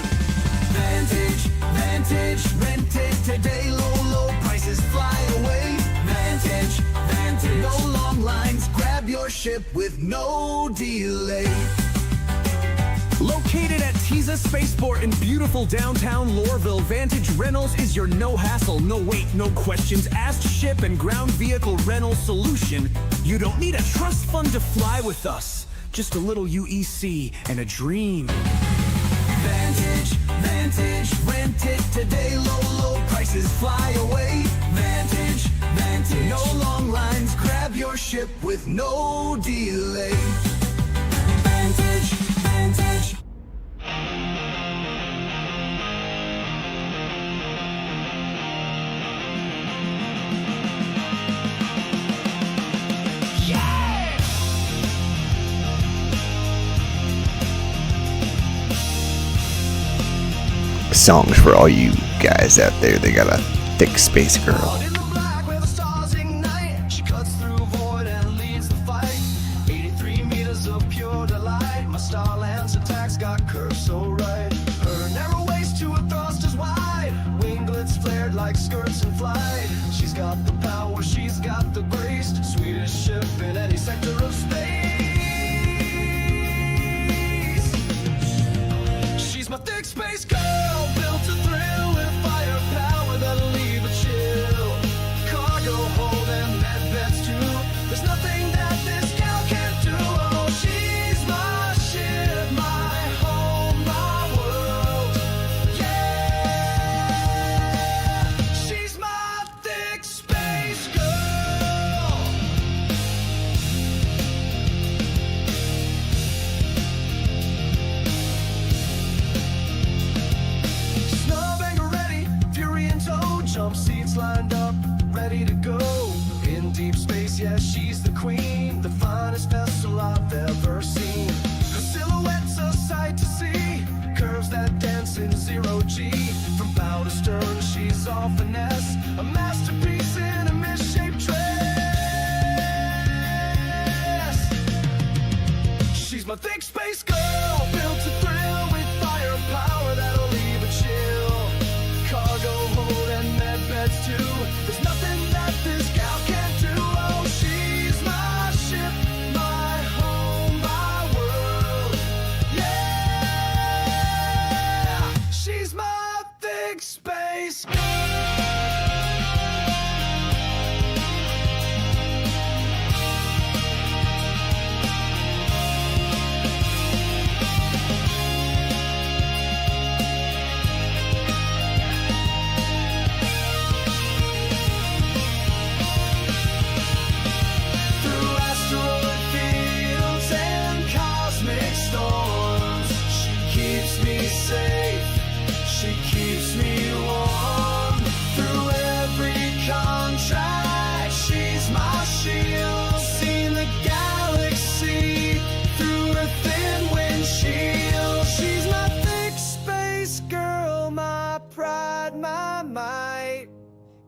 Vantage, Vantage, rent it today. Low, low prices fly away. Vantage, Vantage, no long lines. Grab your ship with no delay. Located at Teza Spaceport in beautiful downtown Lorville, Vantage Rentals is your no-hassle, no-wait, no questions-asked ship and ground vehicle rental solution. You don't need a trust fund to fly with us, just a little UEC and a dream. Vantage, Vantage, rent it today. Low, low prices fly away. Vantage, Vantage, no long lines. Grab your ship with no delay. Vantage, Vantage. Songs for all you guys out there that got a thick space girl. She cuts through void and leads the fight. 83 meters of pure delight. My Starland's attacks got curves so right. Her narrow waist to her thrusters wide. Winglets flared like skirts in flight. She's got the power, she's got the grace. Sweetest ship in any sector of space. She's my thick space girl, built to thrill with firepower that'll leave a chill. Cargo hold and med beds too. There's nothing that this gal can't do. Oh, she's my ship, my home, my world. Yeah, she's my thick space girl. Snub anchor ready, fury in tow, jump seats lined up, ready to go. In deep space, yeah, she's the queen, the finest vessel I've ever seen. Her silhouette's a sight to see, curves that dance in zero G. From bow to stern, she's all finesse, a masterpiece in a misshaped dress. She's my thick space girl, built to thrill with firepower that'll leave a chill. Cargo hold and med beds too. There's nothing that this gal can't do. Oh, she's my ship, my home, my world. Yeah, she's my thick space girl. Through asteroid fields and cosmic storms, she keeps me safe, she keeps me warm. Through every contract, she's my shield. Seen the galaxy through her thin windshield. She's my thick space girl, my pride, my might.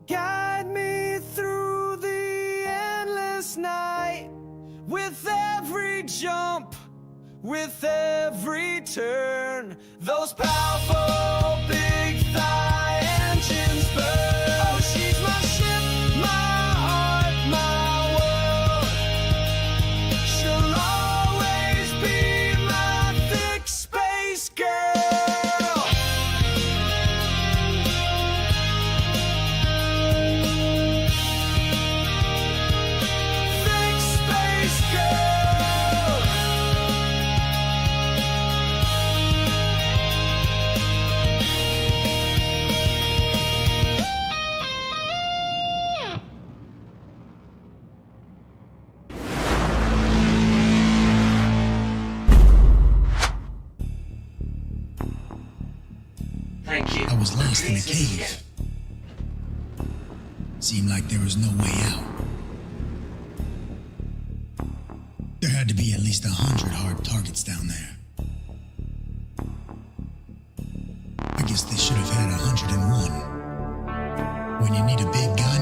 Guide me through the endless night. With every jump, with every turn, those powerful big thigh engines burn. Oh, she's my ship, my heart, my world. She'll always be my thick space girl. encased in a cave. Seemed like there was no way out. There had to be at least 100 hard targets down there. I guess they should have had 101. When you need a big gun,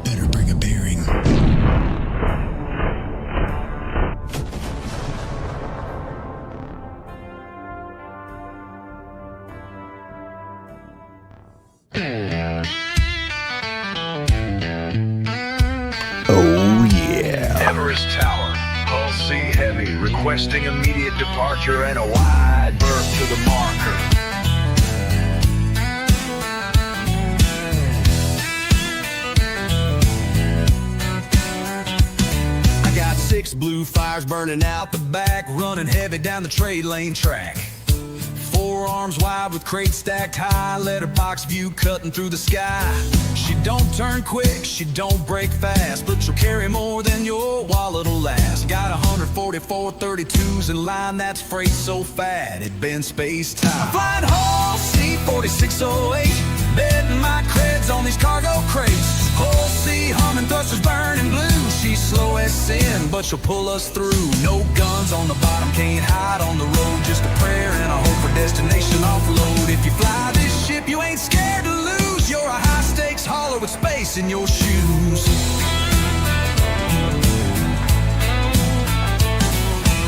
better bring a bearing. Oh yeah. Everest Tower, Hull C Heavy, requesting immediate departure and a wide berth to the marker. I got 6 blue fires burning out the back, running heavy down the trade lane track. 4 arms wide with crates stacked high, letterbox view cutting through the sky. She don't turn quick, she don't break fast, but she'll carry more than your wallet'll last. Got 144 32s in line, that's freight so fat it bends space-time. Flying Hull C-4608, betting my creds on these cargo crates. Hull C humming, thrusters burning blue. She's slow as sin, but she'll pull us through. No guns on the bottom, can't hide on the road. Just a prayer and a hope for destination offload. If you fly this ship, you ain't scared to lose. You're a high-stakes hauler with space in your shoes.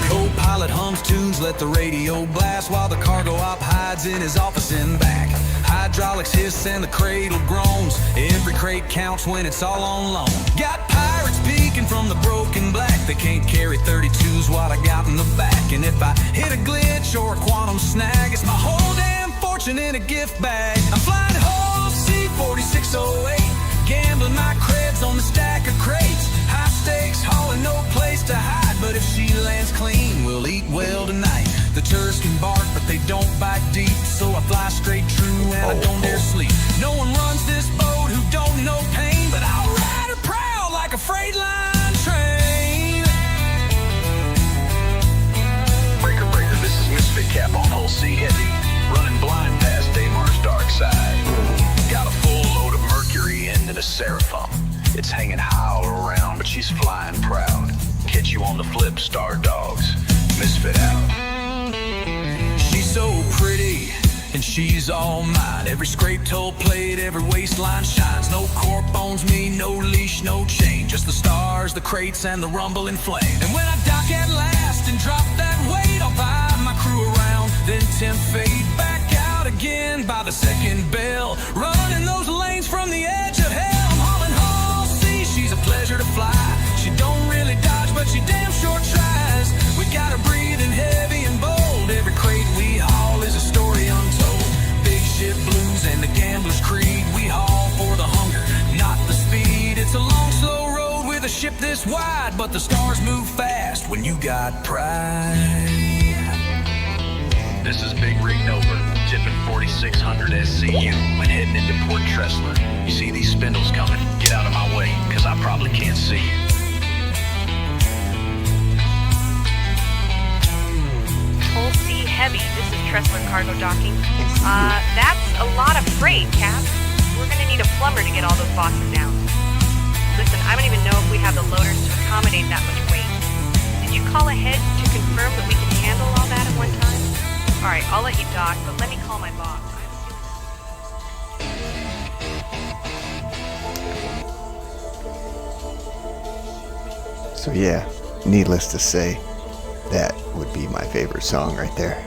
Co-pilot hums tunes, let the radio blast, while the cargo op hides in his office in back. Hydraulics hiss and the cradle groans. Every crate counts when it's all on loan. Got pirates peeking from the broken black. They can't carry 32s what I got in the back. And if I hit a glitch or a quantum snag, it's my whole damn fortune in a gift bag. I'm flying Hull C-4608, gambling my creds on the stack of crates. High stakes, hauling, no place to hide. But if she lands clean, we'll eat well tonight. The turds can bark, but they don't bite deep. So I fly straight true and I don't dare sleep. No one runs this boat who don't know pain, but I'll ride her proud like a freight line train. Breaker, breaker, this is Misfit Cap on Hull C Heavy, running blind past Damar's dark side. Got a full load of mercury into the Seraphim. It's hanging high all around, but she's flying proud. Catch you on the flip, Star Dogs. Misfit out. She's so pretty, and she's all mine. Every scrape toe plate, every waistline shines. No cork bones, me, no leash, no chain. Just the stars, the crates, and the rumbling flame. And when I dock at last and drop that weight, I'll vibe my crew around, then tempt fate back out again by the second bell. Running those lanes from the edge of hell. I'm hauling Hull C, she's a pleasure to fly. She don't really dodge, but she damn sure tries. We got her breathing heavy and bold. Every crate we haul is a story untold. Big ship blues and the gambler's creed. We haul for the hunger, not the speed. It's a long, slow road with a ship this wide, but the stars move fast when you got pride. This is Big Rig Nova, tipping 4600 SCU and heading into Port Tressler. You see these spindles coming? Get out of my way, cause I probably can't see you. Hull C Heavy, this is Tressler Cargo Docking. That's a lot of freight, Cap. We're gonna need a plumber to get all those boxes down. Listen, I don't even know if we have the loaders to accommodate that much weight. Did you call ahead to confirm that we can handle all that at one time? Alright, I'll let you dock, but let me call my boss. So yeah, needless to say, that would be my favorite song right there.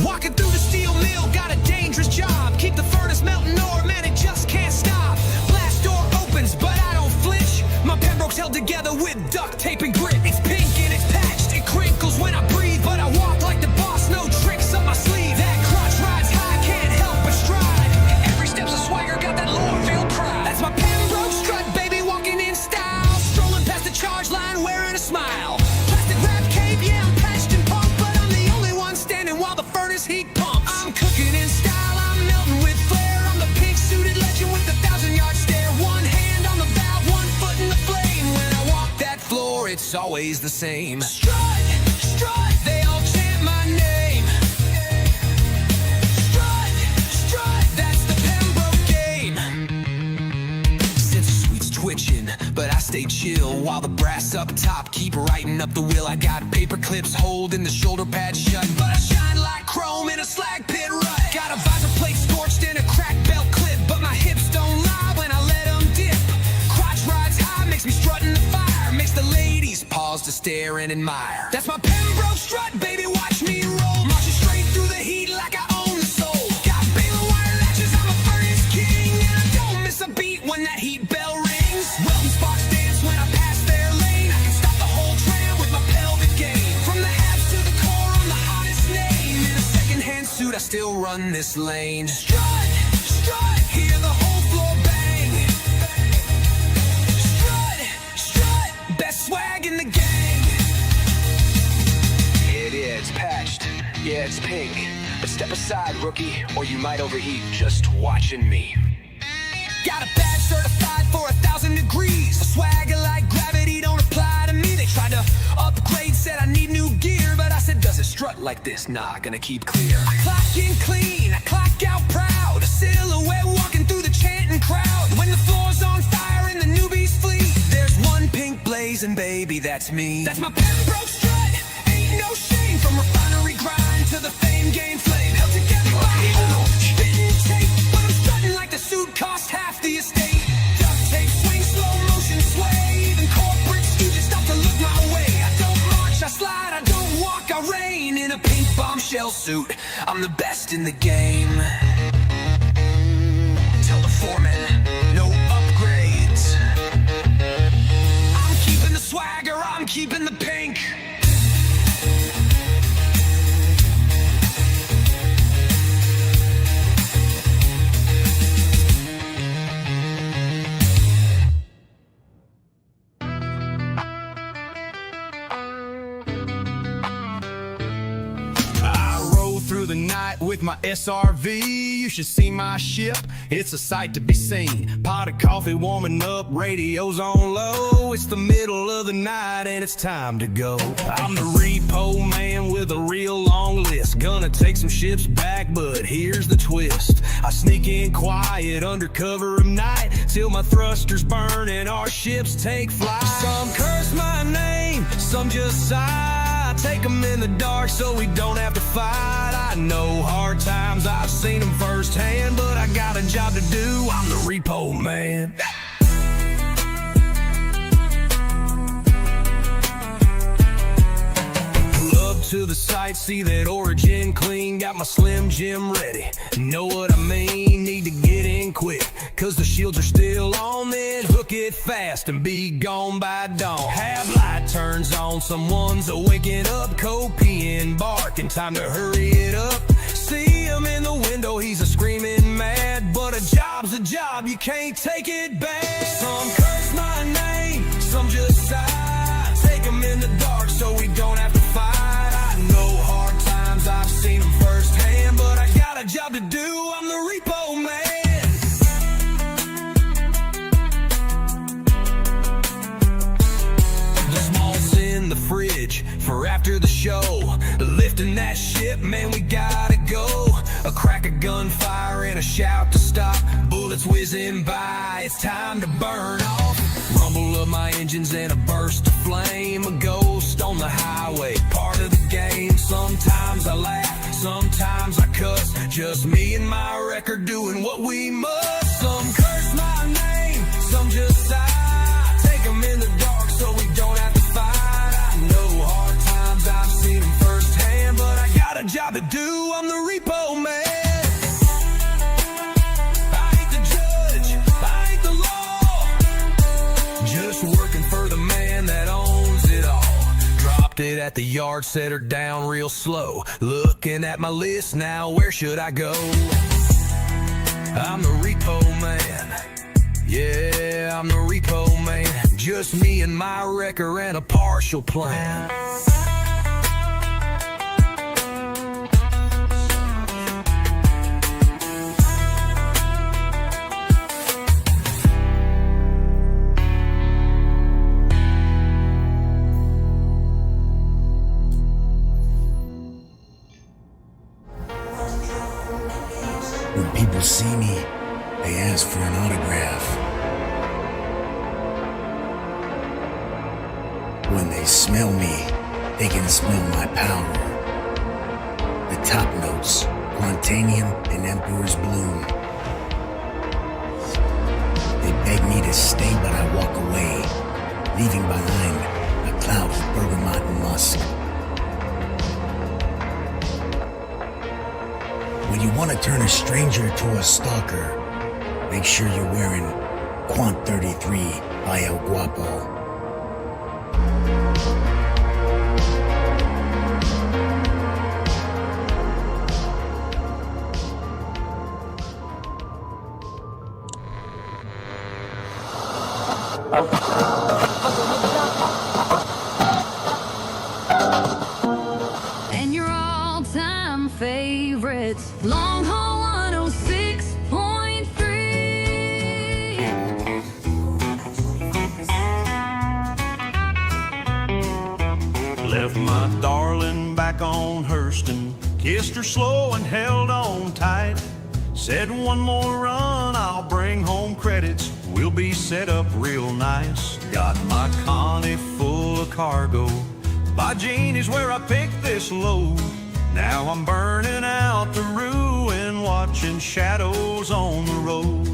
Walking through the steel mill, got a dangerous job. Keep the furnace melting ore, man, it just can't stop. Blast door opens, but I don't flinch. My Pembroke's held together with duct tape and grit. It's pink and it's patched, it crinkles when I breathe, but I walk like the boss, no tricks up my sleeve. That crotch rides high, can't help but stride. Every step's a swagger, got that Lordville pride. That's my Pembroke strut, baby, walking in style. Strolling past the charge line, wearing a smile. Plastic wrap cape, yeah, I'm patched and pumped, but I'm the only one standing while the furnace heat pumps. I'm cooking in style, I'm melting with flair. I'm the pin it's always the same. Strut, strut, they all chant my name. Strut, strut, that's the Pembroke game. Sensor suite's twitching, but I stay chill while the brass up top keep writing up the will. I got paper clips holding the shoulder pad shut, but I shine like chrome in a slag pit rut. Got a visor plate scorched in a cracked belt clip, but my hips don't lie when I let them dip. Crotch rides high, makes me strut in the fire, makes the ladies pause to stare and admire. That's my Pembroke strut, baby, watch me roll. Marching straight through the heat like I own the soul. Got baling wire latches, I'm a furnace king, and I don't miss a beat when that heat bell rings. Welding sparks dance when I pass their lane. I can stop the whole tram with my pelvic game. From the abs to the core, I'm the hottest name. In a second-hand suit, I still run this lane. Strut, strut, hear the whole floor bang. Strut, strut, best swag in the gang. Yeah, it's patched. Yeah, it's pink. But step aside, rookie, or you might overheat just watching me. Got a badge certified for 1,000 degrees. A swagger like gravity don't apply to me. They tried to upgrade, said I need new gear, but I said, does it strut like this? Nah, gonna keep clear. I clock in clean, I clock out proud. A silhouette walking through the chanting crowd. When the floor's on fire and the newbies flee, there's one pink blazing, baby, that's me. That's my Pembroke strut, ain't no shame. From refinery grind to the fame game flame, held together by spitting tape. But I'm strutting like the suit cost half the estate. Duct tape, swing, slow motion sway. Even corporate stooges stop to look my way. I don't march, I slide, I don't walk, I reign. In a pink bombshell suit, I'm the best in the game. Tell the foreman, no upgrades. I'm keeping the swagger, I'm keeping the pink. Through the night with my SRV, you should see my ship, it's a sight to be seen. Pot of coffee warming up, radio's on low. It's the middle of the night and it's time to go. I'm the repo man with a real long list. Gonna take some ships back, but here's the twist. I sneak in quiet under cover of night till my thrusters burn and our ships take flight. Some curse my name, some just sigh. Take them in the dark so we don't have to fight. I know hard times, I've seen them firsthand, but I got a job to do, I'm the repo man. Pull up to the site, see that origin clean. Got my Slim Jim ready, know what I mean. Need to get in quick, cause the shields are still on. Then hook it fast and be gone by dawn. Have light turns on, someone's waking up. Copiing, barking, time to hurry it up. See him in the window, he's a screaming mad. But a job's a job, you can't take it back. Some curse my name, some just sigh. Take him in the dark so we don't have to fight. I know hard times, I've seen them firsthand, but I got a job to do, I'm the repo man. In the fridge for after the show, lifting that ship, man, we gotta go. A crack of gunfire and a shout to stop, bullets whizzing by, it's time to burn off. Rumble of my engines and a burst of flame, a ghost on the highway, part of the game. Sometimes I laugh, sometimes I cuss, just me and my record doing what we must. Some curse my name, some just sigh. Take them in the dark so we don't have to fight. I've seen them firsthand, but I got a job to do, I'm the repo man. I ain't the judge, I ain't the law, just working for the man that owns it all. Dropped it at the yard, set her down real slow. Looking at my list now, where should I go? I'm the repo man. Yeah, I'm the repo man. Just me and my wrecker and a partial plan. When they smell me, they can smell my power. The top notes, Quantanium and Emperor's Bloom. They beg me to stay, but I walk away, leaving behind a cloud of bergamot and musk. When you want to turn a stranger to a stalker, make sure you're wearing Quant 33 by El Guapo. And your all-time favorites, Long Haul 106.3. Left my darling back on Hurston, kissed her slow and held on tight. Said one more run, I'll bring home credits, we'll be set up real nice. Got my Connie full of cargo, by Jeannie's where I picked this load. Now I'm burning out the ruin, watching shadows on the road.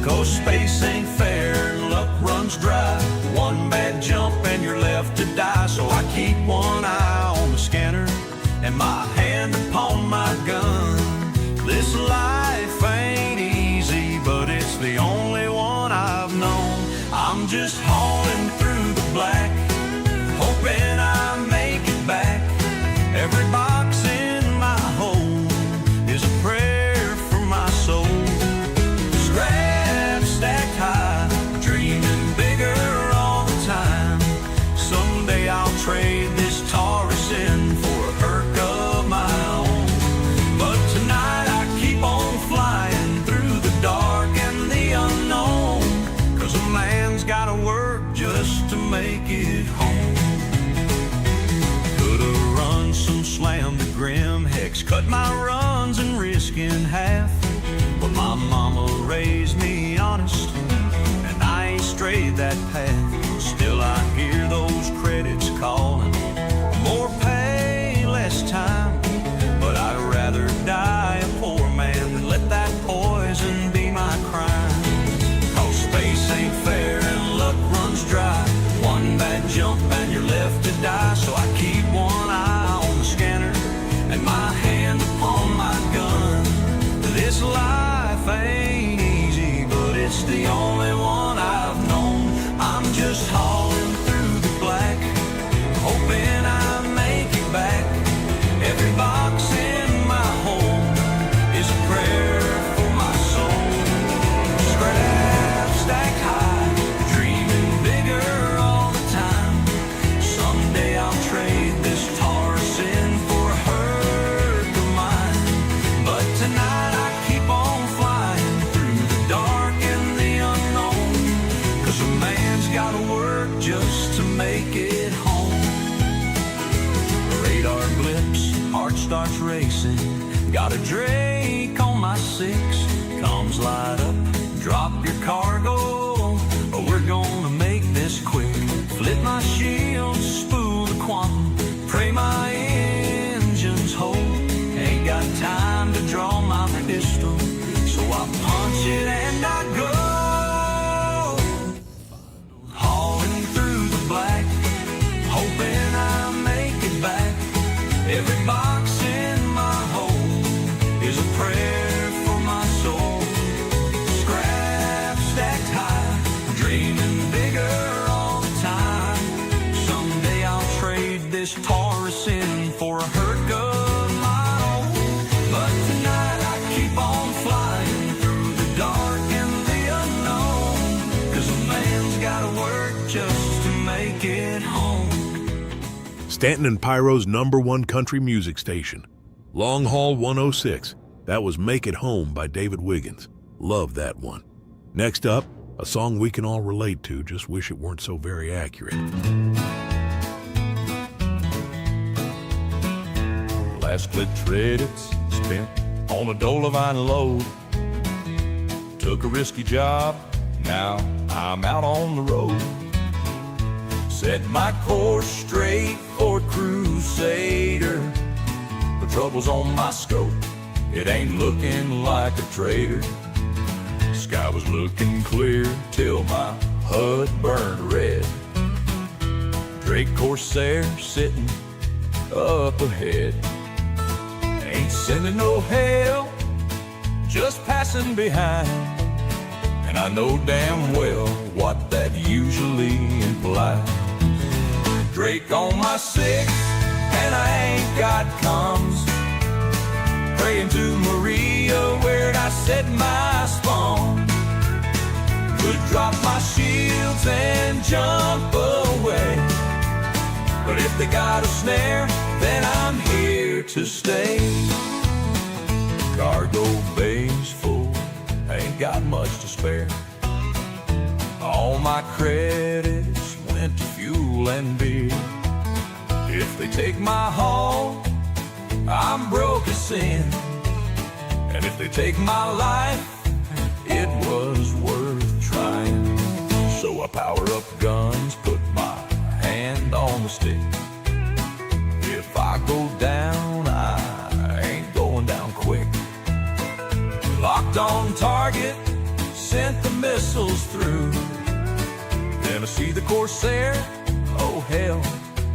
'Cause space ain't fair and luck runs dry. One bad jump and you're left to die. So I keep one eye on the scanner and my hand upon my gun. This life ain't easy, but it's the only one I've known. I'm just hauling through the black, hoping I make it back. Every box in my home is a prayer for my soul. Scraps stacked high, dreaming bigger all the time. Someday I'll trade this Taurus in for a perk of my own. But tonight I keep on flying through the dark and the unknown. 'Cause a man's gotta work just to make it home. Could've run some slam to grim hex, cut my runs and risk in half. But my mama raised me honest, and I ain't strayed that path. Still I hear those credits calling, more pay, less time. But I'd rather die a poor man than let that poison be my crime. 'Cause space ain't fair and luck runs dry. One bad jump and you're left to die. So I keep one eye on the scanner and my hand upon my gun. This life ain't easy, but it's the only one I've known. I'm just hauling through the black, hoping I make it back. Every box in my home is a prayer for my soul. Scraps stacked high, dreaming bigger all the time. Someday I'll trade this Taurus in for a hurt of mine. But tonight I keep on flying through the dark and the unknown. 'Cause a man's gotta work just to make it home. Radar blips, heart starts racing. Got a Drake on my 6. Comes light up, drop your cargo, or we're gonna make this quick. Flip my shield, spool the quantum, pray my engines hold. Ain't got time to draw my pistol, so I punch it and I go. Hauling through the black, hoping I make it back. Every box in my home is a prayer for my soul. Scraps stacked high, dreaming bigger all the time. Someday I'll trade this Taurus in for a hurt of my own. But tonight I keep on flying through the dark and the unknown. 'Cause a man's gotta work just to make it home. Stanton and Pyro's #1 country music station. Long Haul 106. That was Make It Home by David Wiggins. Love that one. Next up, a song we can all relate to, just wish it weren't so very accurate. Last split credits spent on a Dolovine load. Took a risky job, now I'm out on the road. Set my course straight for Crusader. The trouble's on my scope, it ain't looking like a traitor. Sky was looking clear till my HUD burned red. Drake Corsair sitting up ahead. Ain't sending no hail, just passing behind. And I know damn well what that usually implies. Drake on my six, and I ain't got comms. Praying to Maria where'd I set my spawn. Could drop my shields and jump away, but if they got a snare, then I'm here to stay. Cargo bay's full, ain't got much to spare. All my credits went to fuel and beer. If they take my haul, I'm broke as sin. And if they take my life, it was worth trying. So I power up guns, put my hand on the stick. If I go down, I ain't going down quick. Locked on target, sent the missiles through. Then I see the Corsair, oh hell,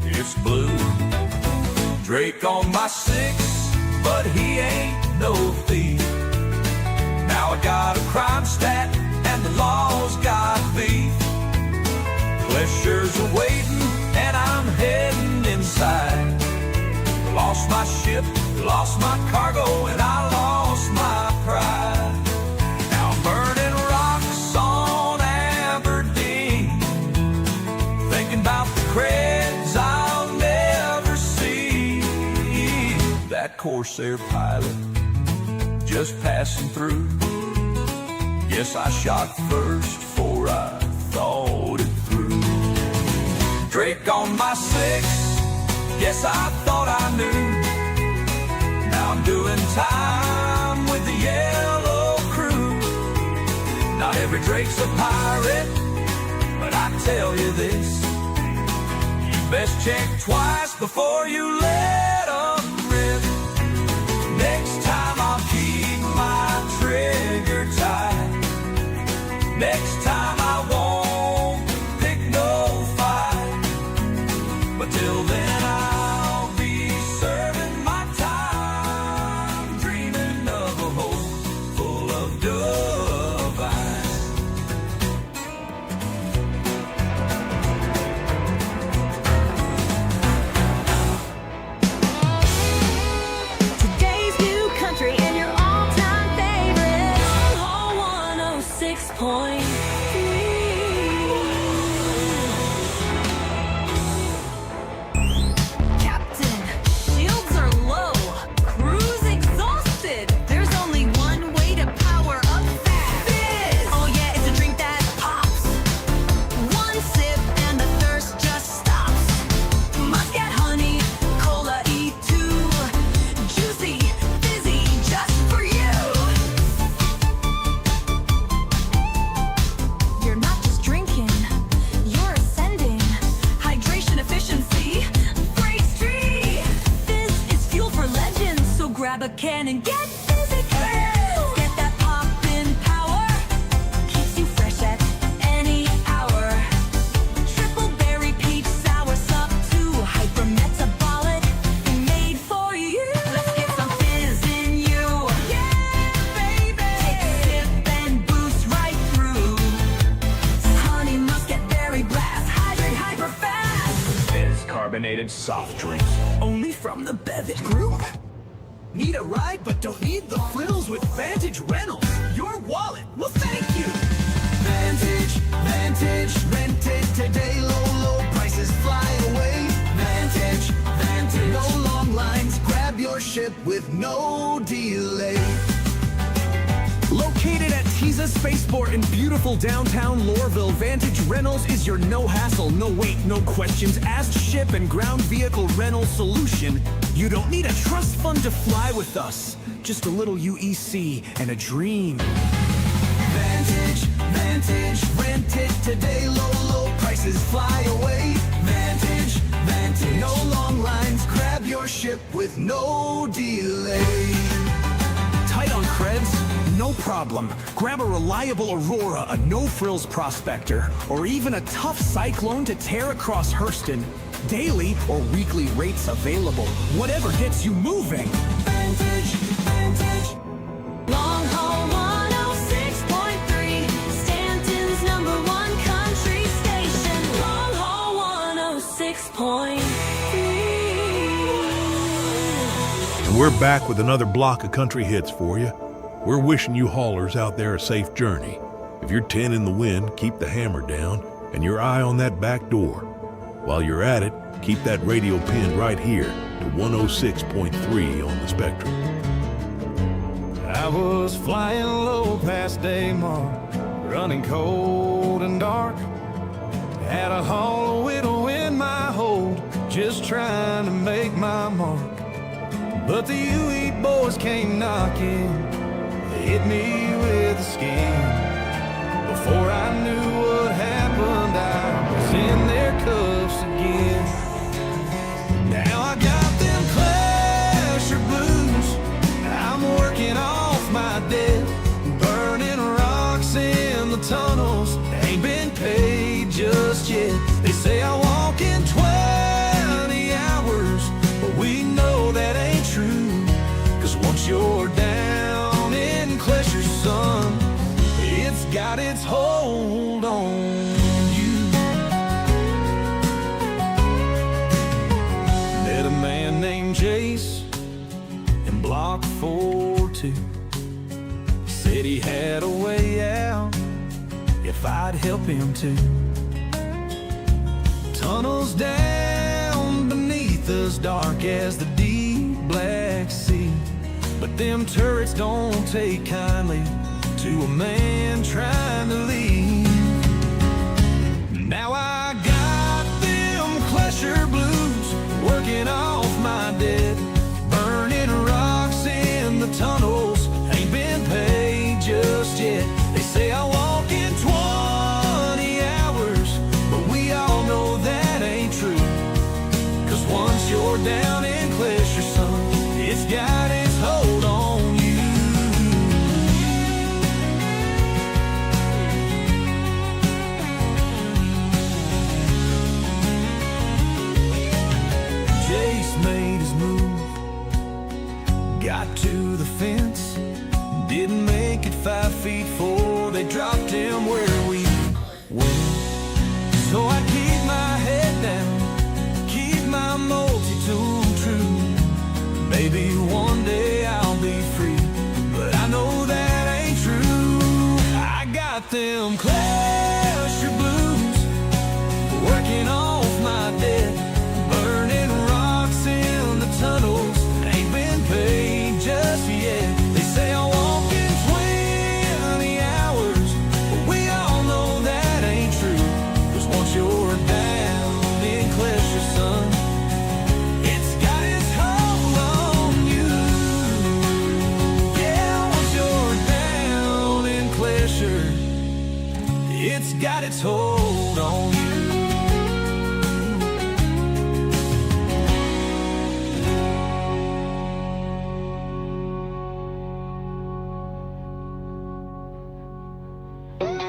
it's blue. Drake on my six, but he ain't no thief. Now I got a crime stat, and the law's got beef. Pleasures are waiting, and I'm heading inside. Lost my ship, lost my cargo, and I lost my pride. Now I'm burning rocks on Aberdeen, thinking about the creds I'll never see. That Corsair pilot just passing through. Yes, I shot first before I thought it through. Drake on my six, yes, I thought I knew. Now I'm doing time with the yellow crew. Not every Drake's a pirate, but I tell you this, you best check twice before you let 'em rip. Next time I'll keep my trigger tight. Next time I won't pick no fight. But till then I'll be serving my time, dreaming of a hope full of divine. Today's new country and your all-time favorite. All 106.3. Captain, shields are low. Crew's exhausted. There's only one way to power up fast. Fizz! Oh yeah, it's a drink that pops. One sip and the thirst just stops. Must get honey, cola E2. Juicy, fizzy, just for you. You're not just drinking, you're ascending. Hydration efficiency, breaks tree. Fizz is fuel for legends, so grab a can and get physical. Get that pop-in power, keeps you fresh at any hour. Triple berry peach sour sup too, hyper metabolic, made for you. Let's get some fizz in you. Yeah, baby. Take a sip and boost right through. Honey must get berry blast, hydrate hyper fast. Fizz carbonated soft drinks, only from the Bevitt Group. Need a ride but don't need the frills with Vantage Rentals. Your wallet will thank you. Vantage, Vantage, rent it today. Low, low prices fly away. Vantage, Vantage, no long lines. Grab your ship with no delay. Located at Teasa Spaceport in beautiful downtown Lorville, Vantage Rentals is your no-hassle, no-wait, no questions asked ship and ground vehicle rental solution. You don't need a trust fund to fly with us, just a little UEC and a dream. Vantage, Vantage, rent it today. Low, low prices fly away. ship with no delay. Tight on creds? No problem. Grab a reliable Aurora, a no-frills prospector, or even a tough Cyclone to tear across Hurston. Daily or weekly rates available. Whatever gets you moving. Vantage, Vantage. Long haul 106.3. Stanton's #1 country station. Long haul 106.3. And we're back with another block of country hits for you. We're wishing you haulers out there a safe journey. If you're 10 in the wind, keep the hammer down and your eye on that back door. While you're at it, keep that radio pinned right here to 106.3 on the Spectrum. I was flying low past Daymar, running cold and dark. Had a hollow widow in my hold, just trying to make my mark. But the UE boys came knocking, they hit me with a skin. Before I knew what happened, I was in their cuffs again. Now I got them Clasher blues, I'm working off my debt, burning rocks in the tunnels, ain't been paid just yet. They say I walk in 20 hours, but we know that ain't true. Cause once you're down in Clasher, son, it's got its hold on you. Met a man named Jace in block 42. Said he had a way out if I'd help him to. Tunnels down beneath us, dark as the deep black sea. But them turrets don't take kindly to a man trying to leave. Now I got them Clasher blues, working off my debt, burning rocks in the tunnels, ain't been paid just yet. They say I walk in 20 hours, but we all know that ain't true. Cause once you're down in Clasher, son, it's got its hold on you. Jace made his move, got to the fence, didn't make it 5 feet 4. They dropped him where we went. So I keep my head down, keep my multi-tool true. Maybe one day I'll be free, but I know that ain't true. I got them Clasher blues, working off my debt, burning rocks in the tunnels, ain't been paid just yet. They say I walk in 20 hours, but we all know that ain't true. Cause once you're down in Clasher, son, it's got its hold on you. Yeah, once you're down in Clasher, it's got its hold on you.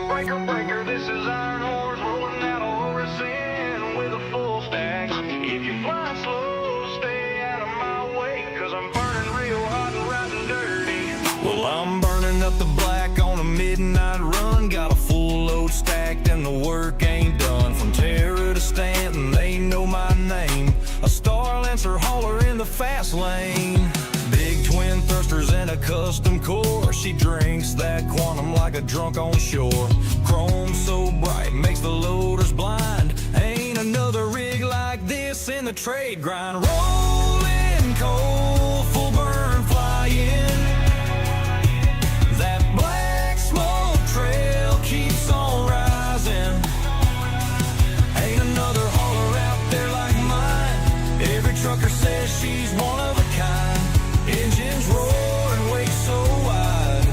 Breaker, breaker, this is Iron Horse rolling out of Horace with a full stack. If you fly slow, stay out of my way, cause I'm burning real hot and riding dirty. Well, I'm burning up the black on a midnight run, got a full load stacked and the work ain't done. From Terra to Stanton, they know my name, a Star Lancer hauler in the fast lane. Big twin thrusters and a custom core, she drinks that quantum like a drunk on shore. Chrome so bright, makes the loaders blind, ain't another rig like this in the trade grind. Rolling coal, full burn flying, that black smoke trail keeps on rising. Ain't another hauler out there like mine, every trucker says she's one of a kind. Engines roar and wake so wide,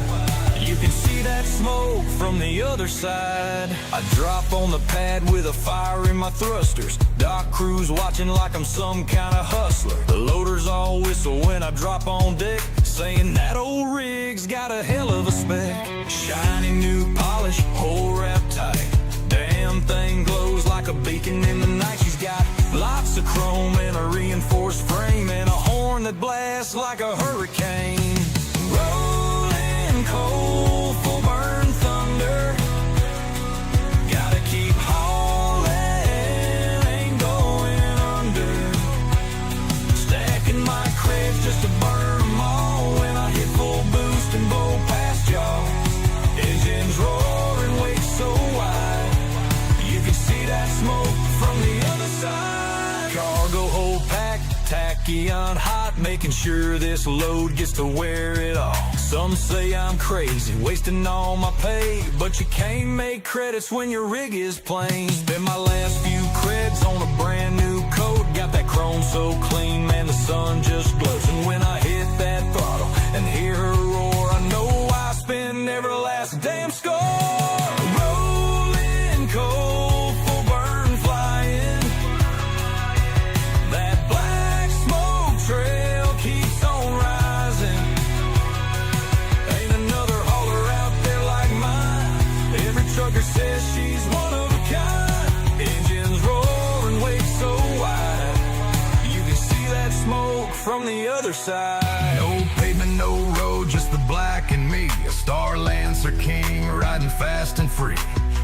you can see that smoke from the other side. I drop on the pad with a fire in my thrusters, dock crews watching like I'm some kind of hustler. The loaders sailors all whistle when I drop on deck, saying that old rig's got a hell of a spec. Shiny new polish, whole wrap tight. Damn thing glows like a beacon in the night. She's got lots of chrome and a reinforced frame and a horn that blasts like a hurricane. Rolling coal, full burn thunder. Gotta keep hauling, ain't going under. Stacking my creds just to burn them all when I hit full boost and blow past y'all. Engines roaring, wake so wide, you can see that smoke from the other side. Cargo hold packed, tachyon hot, making sure this load gets to wear it all. Some say I'm crazy, wasting all my pay, but you can't make credits when your rig is plain. Spent my last few creds on a brand new coat, got that chrome so clean, man, the sun just glows. And when I hit that throttle and hear her roar, I know I spend every last damn score. Rolling coal, full burn flying. That black smoke trail keeps on rising. Ain't another hauler out there like mine. Every trucker says she's one of a kind. Engines roaring, wake so wide, you can see that smoke from the other side. No pavement, no road, just the black and me. A Star Lancer King, riding fast and free.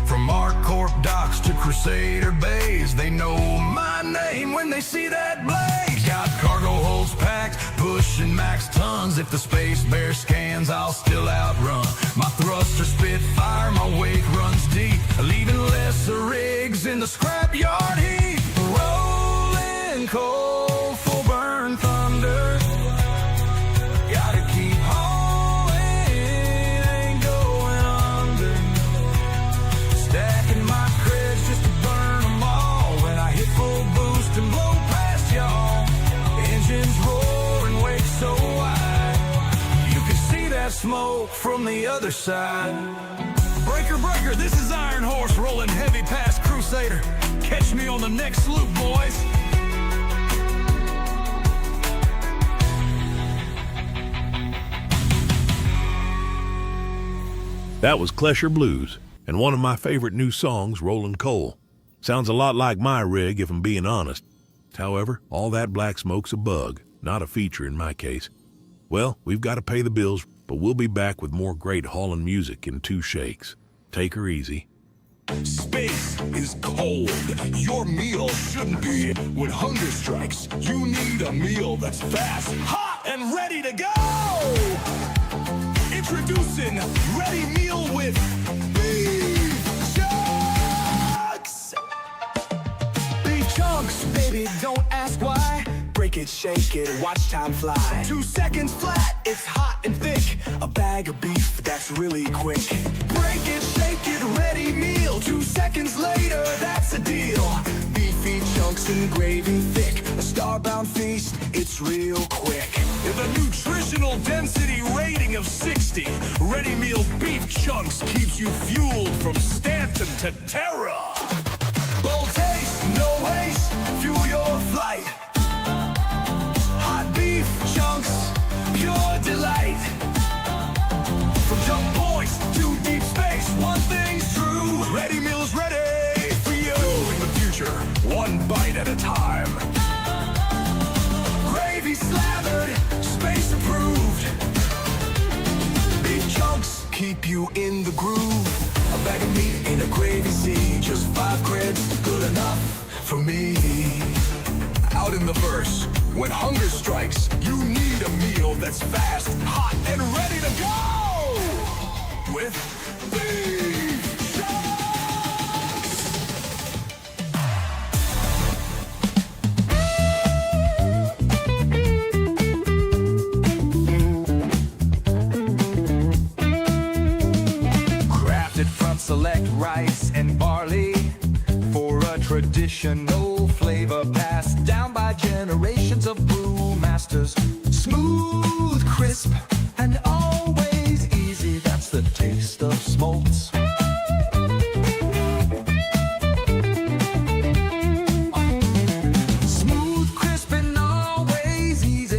From ArcCorp docks to Crusader bays, they know my name when they see that blaze. Got cargo holds packed, pushing max tons. If the Space Bear scans, I'll still outrun. My thruster Spitfire, my wake runs deep, leaving lesser rigs in the scrapyard heap. Rolling coal, full burn thunder. Gotta keep hauling, ain't going under. Stacking my creds just to burn them all when I hit full boost and blow past y'all. Engines roaring, wake so wide, you can see that smoke from the other side. Breaker, breaker, this is Iron Horse rolling heavy past Crusader. Catch me on the next loop, boys. That was Klesher Blues, and one of my favorite new songs, Rollin' Coal. Sounds a lot like my rig, if I'm being honest. However, all that black smoke's a bug, not a feature in my case. Well, we've got to pay the bills, but we'll be back with more great haulin' music in 2 shakes. Take her easy. Space is cold. Your meal shouldn't be. When hunger strikes, you need a meal that's fast, hot, and ready to go. Introducing Ready Meal with Beef Chunks. Beef Chunks, baby, don't ask why. Break it, shake it, watch time fly. 2 seconds flat, it's hot and thick. A bag of beef that's really quick. Break it, shake it, ready meal. 2 seconds later, that's a deal. Beefy chunks and gravy thick. A starbound feast, it's real quick. With a nutritional density rating of 60, Ready Meal Beef Chunks keeps you fueled from Stanton to Terra. Bold taste, no waste, fuel your flight. Hot beef chunks, pure delight. From jump points to deep space, one thing's true. Ready Meal's ready for you. In the future, 1 bite at a time. Gravy slathered, space approved. Big chunks keep you in the groove. A bag of meat in a gravy sea. Just 5 creds, good enough for me. Out in the verse, when hunger strikes, you need a meal that's fast, hot, and ready to go. With Beef Crafted from select rice and barley for a traditional flavor passed down by generations of brewmasters. Smooth, crisp, and always easy. That's the taste of smolts. Smooth, crisp, and always easy.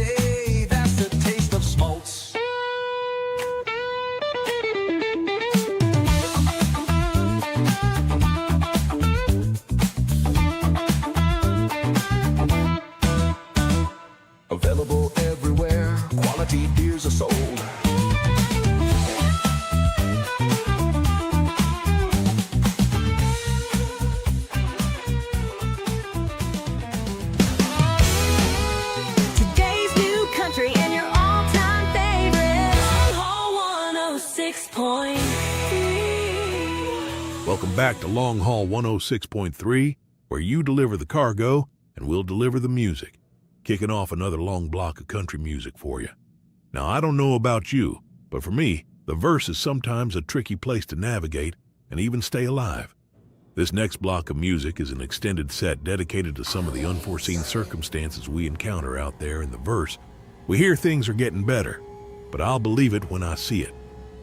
back to Long Haul 106.3, where you deliver the cargo and we'll deliver the music, kicking off another long block of country music for you. Now, I don't know about you, but for me, the verse is sometimes a tricky place to navigate and even stay alive. This next block of music is an extended set dedicated to some of the unforeseen circumstances we encounter out there in the verse. We hear things are getting better, but I'll believe it when I see it.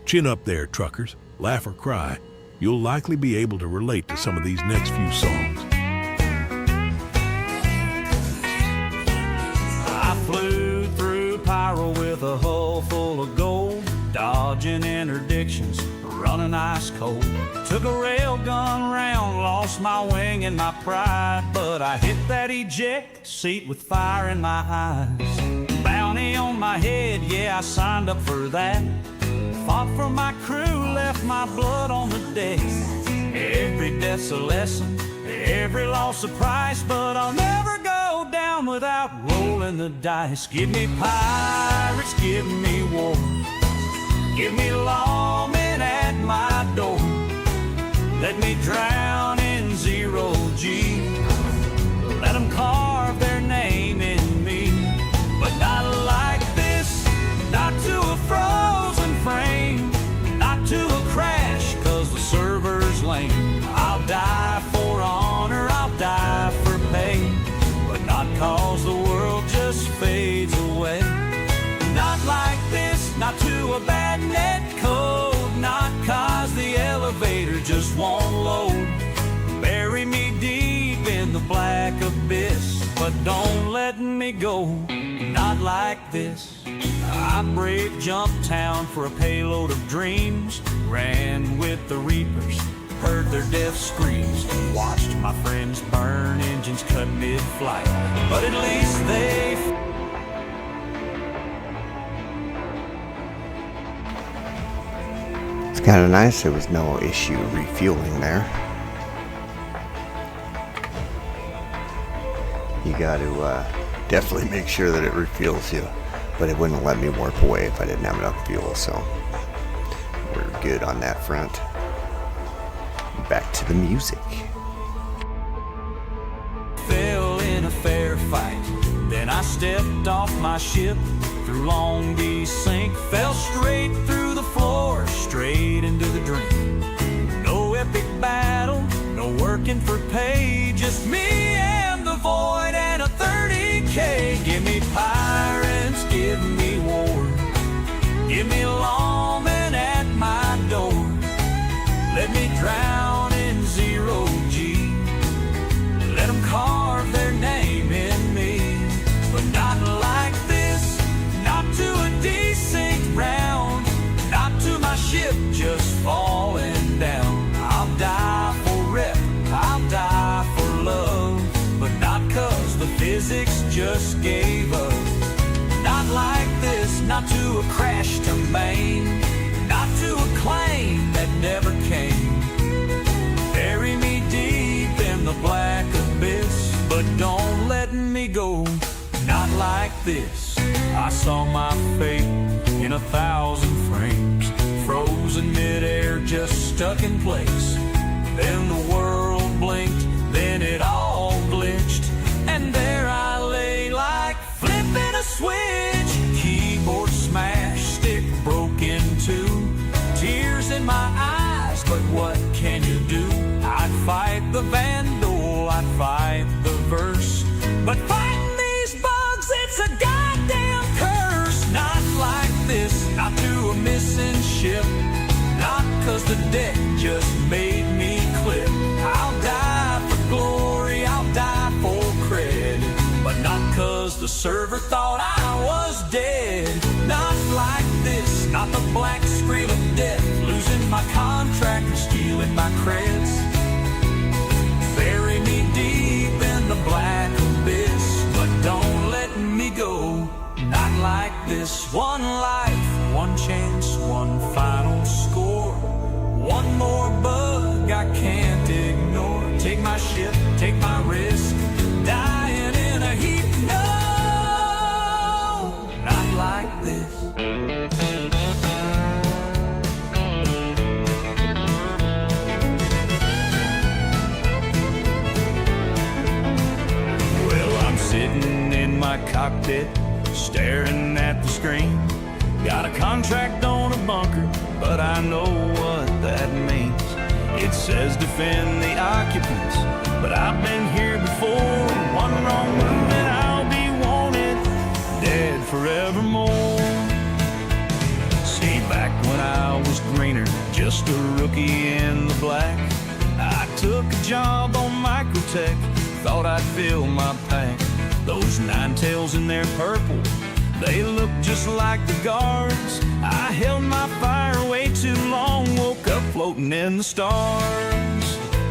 Chin up there, truckers, laugh or cry. You'll likely be able to relate to some of these next few songs. I flew through Pyro with a hull full of gold, dodging interdictions, running ice cold. Took a rail gun round, lost my wing and my pride, but I hit that eject seat with fire in my eyes. Bounty on my head, yeah, I signed up for that. Fought for my crew, left my blood on the deck. Every death's a lesson, every loss a price, but I'll never go down without rolling the dice. Give me pirates, give me war, give me lawmen at my door. Let me drown in zero G, let them carve their name in me. But not like this, not to a frozen frame, not to a crash, cause the server's lame. I'll die for honor, I'll die for pay, but not cause the world just fades away. Not like this, not to a bad net code, not cause the elevator just won't load. Bury me deep in the black abyss, but don't let me go. Not like this. I braved Jump Town for a payload of dreams, ran with the Reapers, heard their death screams, watched my friends burn, engines cut mid-flight, but at least they... It's kind of nice there was no issue refueling there. You got to definitely make sure that it refuels you, but it wouldn't let me warp away if I didn't have enough fuel, so we're good on that front. Back to the music. Fell in a fair fight, then I stepped off my ship through Long Beach Sink, fell straight through the floor, straight into the drink. No epic battle, no working for pay, just me and the void and a 30K. Give me pirates, give me war, give me lawmen at my door. Let me drown in zero G, let them carve their name in me. But not like this, not to a desync round, not to my ship just falling down. I'll die for rep, I'll die for love, but not cause the physics just gave up. Not like this, not to a crash to Maine, not to a claim that never came. Bury me deep in the black abyss, but don't let me go. Not like this. I saw my fate in 1,000 frames, frozen midair, just stuck in place. Then the world blinked, then it all glitched, and there I lay like flipping a switch. Keyboard smashed, stick broke in two, tears in my eyes, but what can you do? I'd fight the vandal, I'd fight the verse, but fighting these bugs, it's a goddamn curse. Not like this, not to a missing ship, not cause the deck just made me clip. I'll die for glory, I'll die for credit, but not cause the server thought I was dead. Not like this, not the black scream of death, losing my contract and stealing my creds. Bury me deep in the black abyss, but don't let me go. Not like this. One life, one chance, one final score, one more bug I can't ignore. Take my ship, take my risk, dying in a heap. No, not like this. my cockpit, staring at the screen. Got a contract on a bunker, but I know what that means. It says defend the occupants, but I've been here before. One wrong move and I'll be wanted, dead forevermore. See, back when I was greener, just a rookie in the black, I took a job on Microtech, thought I'd fill my pack. Those nine tails in their purple, they look just like the guards. I held my fire way too long, woke up floating in the stars.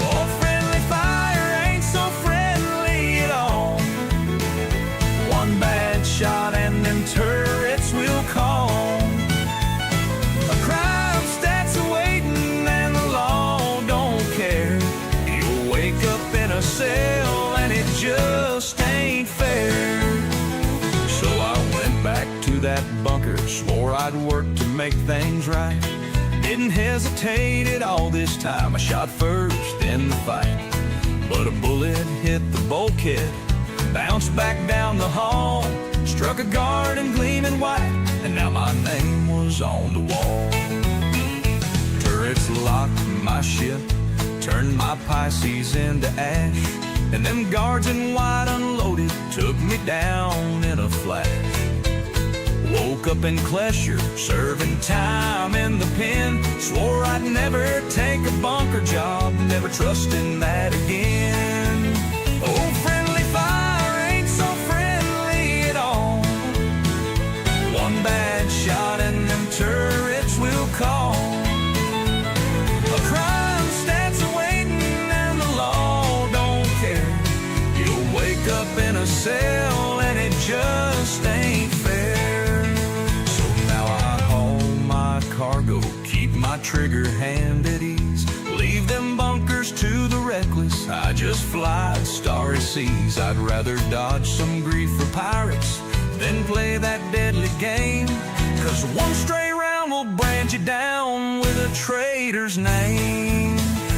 Oh, friendly fire ain't so friendly at all. One bad shot and them turrets will call. A crime stat's awaiting and the law don't care. You'll wake up in a cell and it just ain't fair. So I went back to that bunker, swore I'd work to make things right. Didn't hesitate at all this time, I shot first in the fight. But a bullet hit the bulkhead, bounced back down the hall, struck a guard in gleaming white, and now my name was on the wall. Turrets locked my ship, turned my Pisces into ash, and them guards in white unloaded, took me down in a flash. Woke up in Klesher, serving time in the pen. Swore I'd never take a bunker job, never trusting that again. Oh, friendly fire ain't so friendly at all. One bad shot and them turrets will call. A crime stat's awaiting and the law don't care. You'll wake up in a cell and it just ain't fair. Cargo, keep my trigger hand at ease. Leave them bunkers to the reckless, I just fly starry seas. I'd rather dodge some grief for pirates than play that deadly game. Cause one stray round will brand you down with a traitor's name.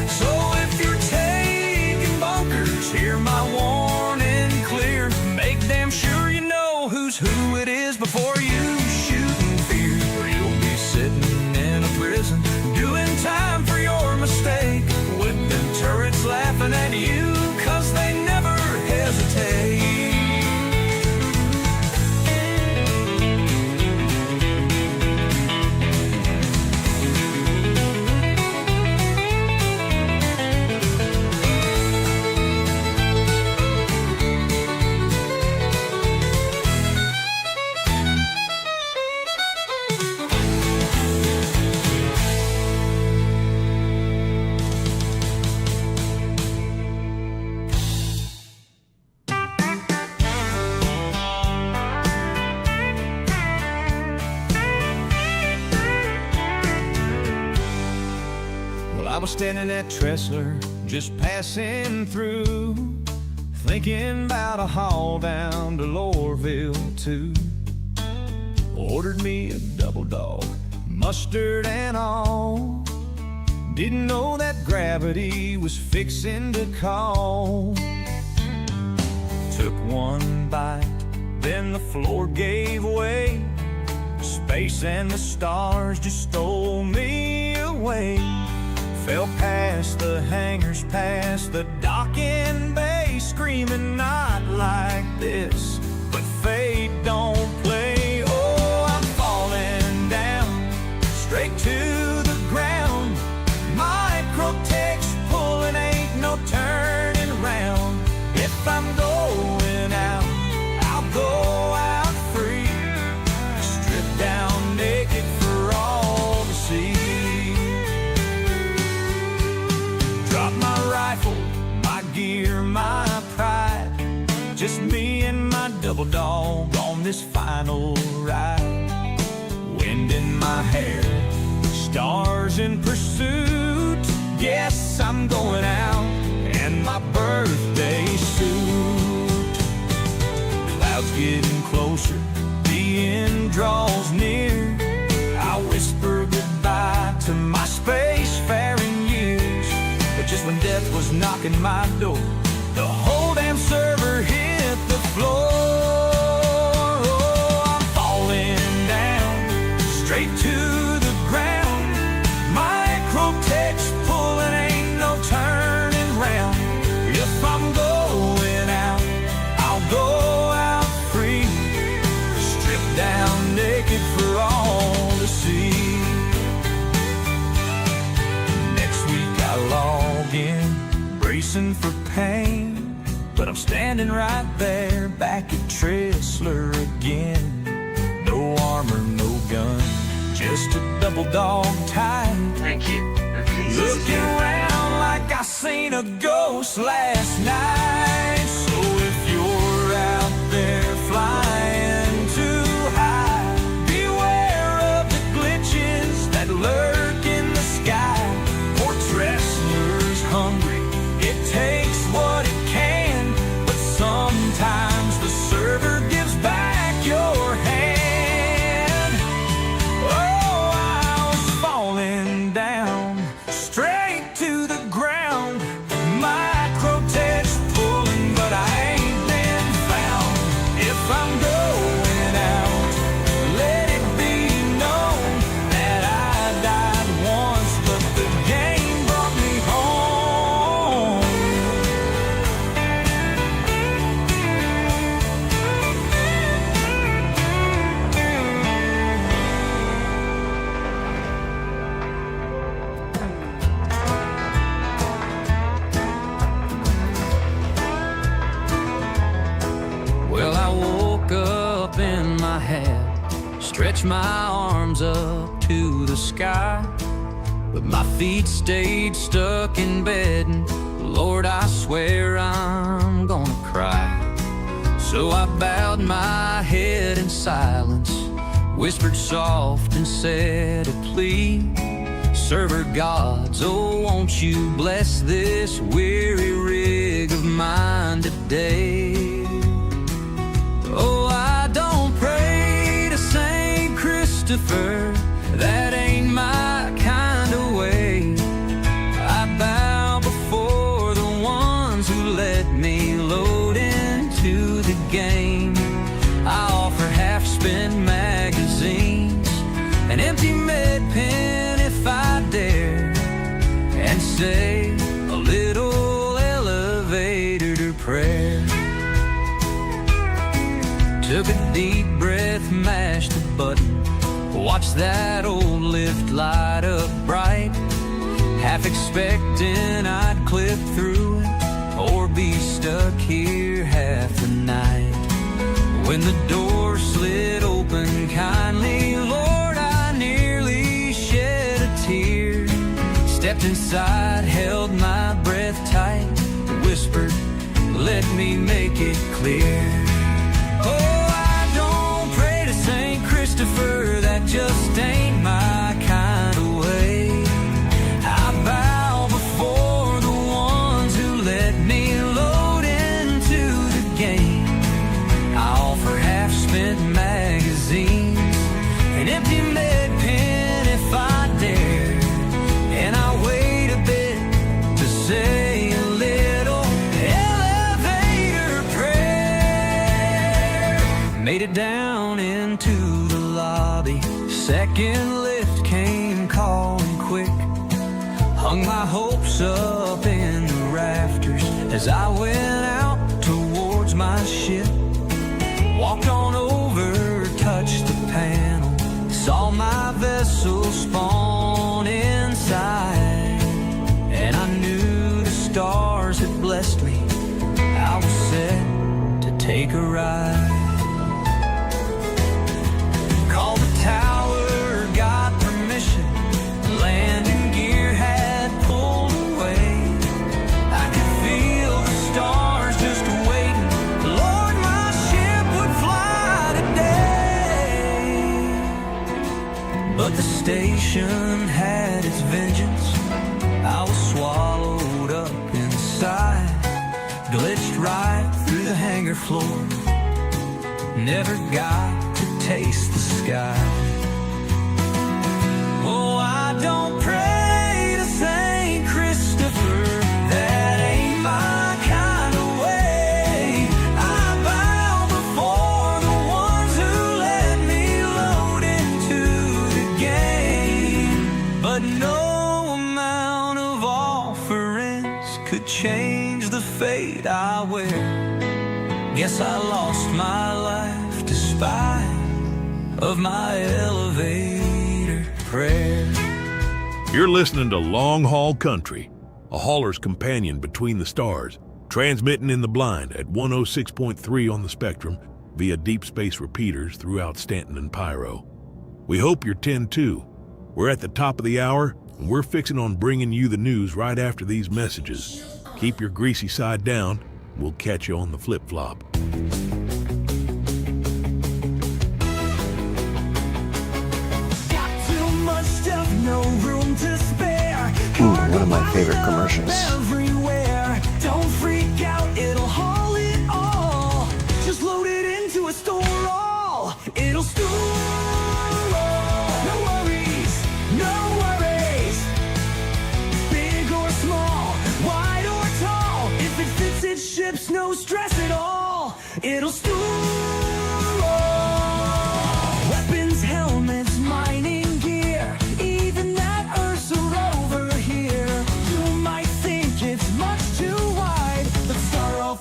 So if you're taking bunkers, hear my warning clear. Make damn sure you know who's who it is before you shoot in fear. Or you'll be sitting in a prison, doing time for your mistake, with them turrets laughing at you, cause they never hesitate. I was standing at Tressler, just passing through, thinking about a haul down to Loreville too. Ordered me a double dog, mustard and all. Didn't know that gravity was fixing to call. Took one bite, then the floor gave way. Space and the stars just stole me away. Fell past the hangars, past the docking bay, screaming not like this, but fate don't play. Oh, I'm falling down, straight to the ground. Microtech's pulling, ain't no turning around. If I'm going out, I'll go out free, stripped down naked for all to see. Drop my rifle, my gear, my pride, just me and my double dog on this final ride. Wind in my hair, stars in pursuit. Yes, I'm going out in my birthday suit. Clouds getting closer, the end draws near. I whisper goodbye to my spacefaring years. But just when death was knocking my door, the whole damn server hit the floor. bracing for pain, but I'm standing right there back at Tressler again. No armor, no gun, just a double dog tie. Thank you. Looking around like I seen a ghost last night. So if you're out there flying too high, beware of the glitches that lurk in the sky. Poor Tressler's hungry, it takes what it can, but sometimes the server gives back your hand. Oh, I was falling down straight to the ground, micro-tech pulling, but I ain't been found. If I'm going out, let it be known that I died once, but the game brought me home. Well, I woke up in my hat, stretched my arms up to the sky, but my feet stayed stuck in bed, and Lord, I swear I'm gonna cry. So I bowed my head in silence, whispered soft and said a plea. Server gods, oh, won't you bless this weary rig of mine today? Oh, I don't pray to Saint Christopher, that ain't my kind of way. I bow before the ones who let me load into the game. I offer half-spent magazines, an empty med pen if I dare, and say a little elevator prayer. Took a deep breath, mashed the button, watched that old lift light up bright, half expecting I'd clip through it or be stuck here half the night. When the door slid open kindly, Lord, I nearly shed a tear. Stepped inside, held my breath tight, whispered, let me make it clear. Oh, I don't pray to Saint Christopher, that just ain't my kind of way. I bow before the ones who let me load into the game. I offer half-spent magazines, an empty med pen if I dare, and I wait a bit to say a little elevator prayer. Made it down into the lobby, second lift came calling quick. Hung my hopes up in the rafters as I went out towards my ship. Walked on over, touched the panel, saw my vessel spawn inside, and I knew the stars had blessed me. I was set to take a ride. Called the tower, got permission, landing gear had pulled away. I could feel the stars just waiting, Lord, my ship would fly today. But the station had its vengeance, I was swallowed up inside, glitched right through the hangar floor, never got to taste the sky. Oh, I don't pray to Saint Christopher, that ain't my kind of way. I bow before the ones who let me load into the game, but no amount of offerings could change the fate I wear. Guess I lost my life despite of my elevator prayer. You're listening to Long Haul Country a hauler's companion between the stars, transmitting in the blind at 106.3 on the spectrum via deep space repeaters throughout Stanton and Pyro. We hope you're 10-2. We're at the top of the hour, and we're fixing on bringing you the news right after these messages. Keep your greasy side down. We'll catch you on the flip-flop. No room to spare. One of my favorite commercials. Everywhere. Don't freak out, it'll haul it all. Just load it into a store all. It'll store all. No worries, no worries. Big or small, wide or tall. If it fits, it ships, no stress at all. It'll store all. Weapons, helmets, mining gear.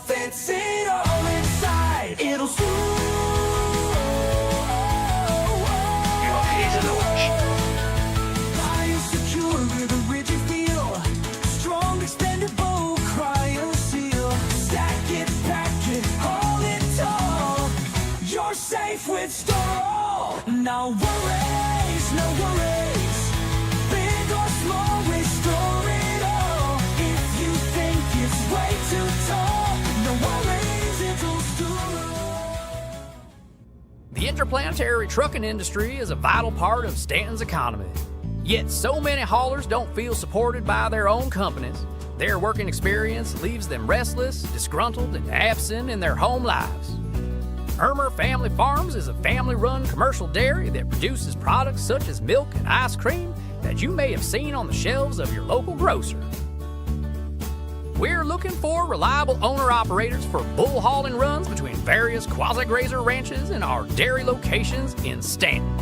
Fits it all inside. It'll store. Biosecure with a rigid feel. Strong, expendable, cryo seal. Stack it, pack it, hold it tall. You're safe with store all. No worries, no worries. Big or small, we store it all. If you think it's way too tall. The interplanetary trucking industry is a vital part of Stanton's economy. Yet so many haulers don't feel supported by their own companies. Their working experience leaves them restless, disgruntled, and absent in their home lives. Ermer Family Farms is a family-run commercial dairy that produces products such as milk and ice cream that you may have seen on the shelves of your local grocer. We're looking for reliable owner-operators for bull hauling runs between various quasi-grazer ranches and our dairy locations in Stanton.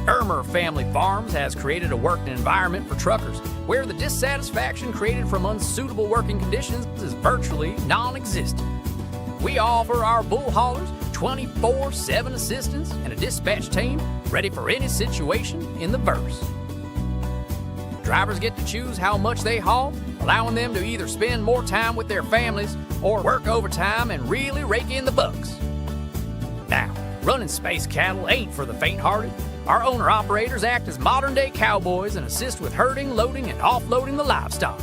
Ermer Family Farms has created a working environment for truckers where the dissatisfaction created from unsuitable working conditions is virtually non-existent. We offer our bull haulers 24/7 assistance and a dispatch team ready for any situation in the verse. Drivers get to choose how much they haul, allowing them to either spend more time with their families or work overtime and really rake in the bucks. Now, running space cattle ain't for the faint-hearted. Our owner-operators act as modern-day cowboys and assist with herding, loading, and offloading the livestock.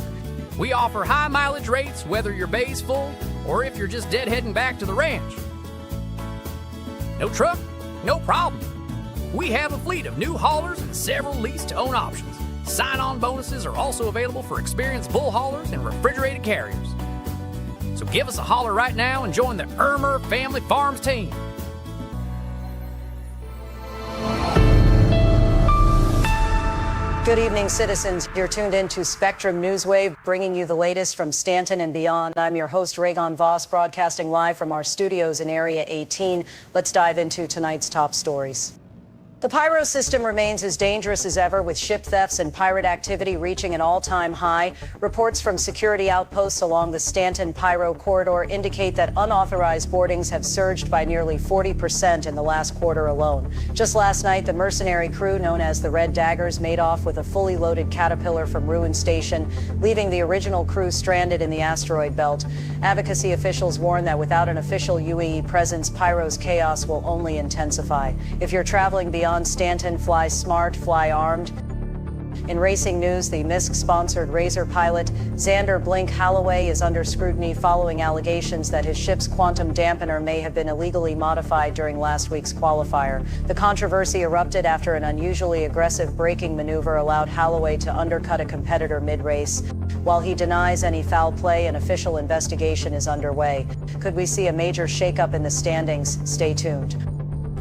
We offer high mileage rates whether your bay's full or if you're just deadheading back to the ranch. No truck? No problem. We have a fleet of new haulers and several lease-to-own options. Sign-on bonuses are also available for experienced bull haulers and refrigerated carriers. So give us a holler right now and join the Ermer Family Farms team. Good evening, citizens. You're tuned in to Spectrum Newswave, bringing you the latest from Stanton and beyond. I'm your host, Reagan Voss, broadcasting live from our studios in Area 18. Let's dive into tonight's top stories. The Pyro system remains as dangerous as ever, with ship thefts and pirate activity reaching an all-time high. Reports from security outposts along the Stanton-Pyro corridor indicate that unauthorized boardings have surged by nearly 40% in the last quarter alone. Just last night, the mercenary crew known as the Red Daggers made off with a fully loaded Caterpillar from Ruin Station, leaving the original crew stranded in the asteroid belt. Advocacy officials warn that without an official UAE presence, Pyro's chaos will only intensify. If you're traveling beyond Stanton, fly smart, fly armed. In racing news, the MISC-sponsored Razor pilot Xander Blink Holloway is under scrutiny following allegations that his ship's quantum dampener may have been illegally modified during last week's qualifier. The controversy erupted after an unusually aggressive braking maneuver allowed Holloway to undercut a competitor mid-race. While he denies any foul play, an official investigation is underway. Could we see a major shakeup in the standings? Stay tuned.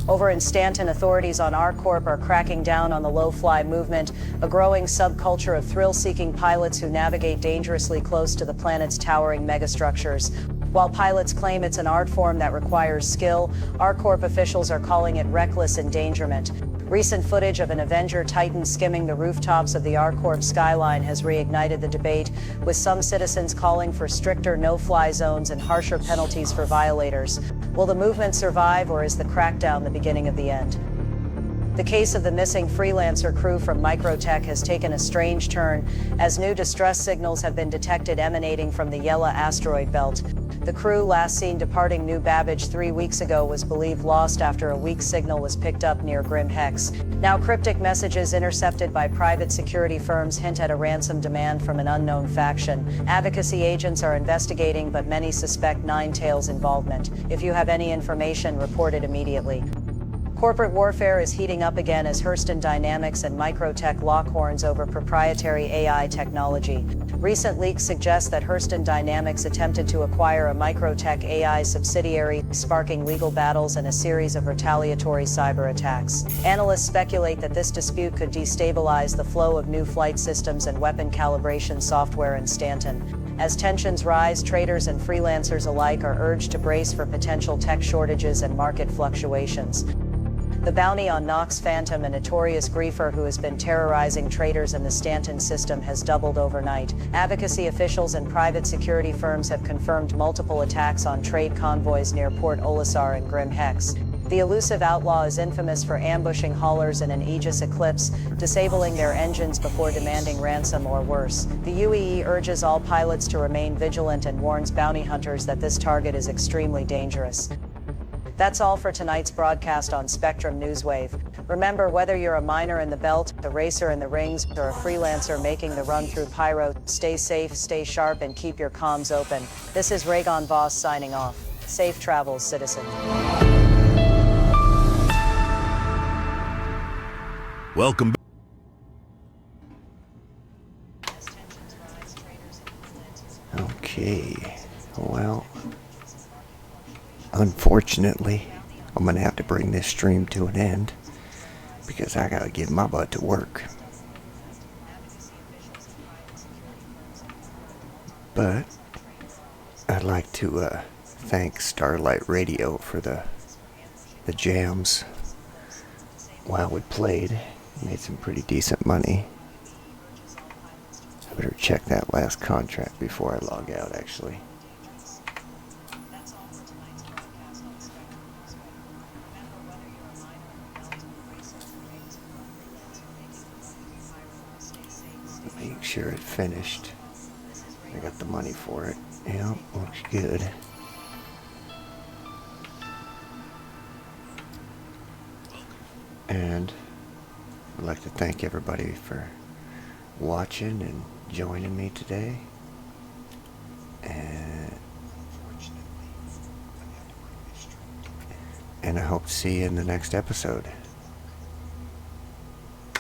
Over in Stanton, authorities on ArcCorp are cracking down on the low-fly movement, a growing subculture of thrill-seeking pilots who navigate dangerously close to the planet's towering megastructures. While pilots claim it's an art form that requires skill, ArcCorp officials are calling it reckless endangerment. Recent footage of an Avenger Titan skimming the rooftops of the ArcCorp skyline has reignited the debate, with some citizens calling for stricter no-fly zones and harsher penalties for violators. Will the movement survive, or is the crackdown the beginning of the end? The case of the missing freelancer crew from Microtech has taken a strange turn, as new distress signals have been detected emanating from the Yela asteroid belt. The crew, last seen departing New Babbage 3 weeks ago, was believed lost after a weak signal was picked up near Grim Hex. Now, cryptic messages intercepted by private security firms hint at a ransom demand from an unknown faction. Advocacy agents are investigating, but many suspect Ninetales' involvement. If you have any information, report it immediately. Corporate warfare is heating up again as Hurston Dynamics and Microtech lock horns over proprietary AI technology. Recent leaks suggest that Hurston Dynamics attempted to acquire a Microtech AI subsidiary, sparking legal battles and a series of retaliatory cyber attacks. Analysts speculate that this dispute could destabilize the flow of new flight systems and weapon calibration software in Stanton. As tensions rise, traders and freelancers alike are urged to brace for potential tech shortages and market fluctuations. The bounty on Nox Phantom, a notorious griefer who has been terrorizing traders in the Stanton system, has doubled overnight. Advocacy officials and private security firms have confirmed multiple attacks on trade convoys near Port Olisar and Grim Hex. The elusive outlaw is infamous for ambushing haulers in an Aegis Eclipse, disabling their engines before demanding ransom or worse. The UEE urges all pilots to remain vigilant and warns bounty hunters that this target is extremely dangerous. That's all for tonight's broadcast on Spectrum Newswave. Remember, whether you're a miner in the belt, a racer in the rings, or a freelancer making the run through Pyro, stay safe, stay sharp, and keep your comms open. This is Raygon Voss signing off. Safe travels, citizen. Welcome. Okay, well, unfortunately, I'm gonna have to bring this stream to an end because I gotta get my butt to work. But I'd like to thank Starlight Radio for the jams while we played. Made some pretty decent money. I better check that last contract before I log out, actually. Make sure it finished. I got the money for it. Yeah, looks good. And I'd like to thank everybody for watching and joining me today. And I hope to see you in the next episode.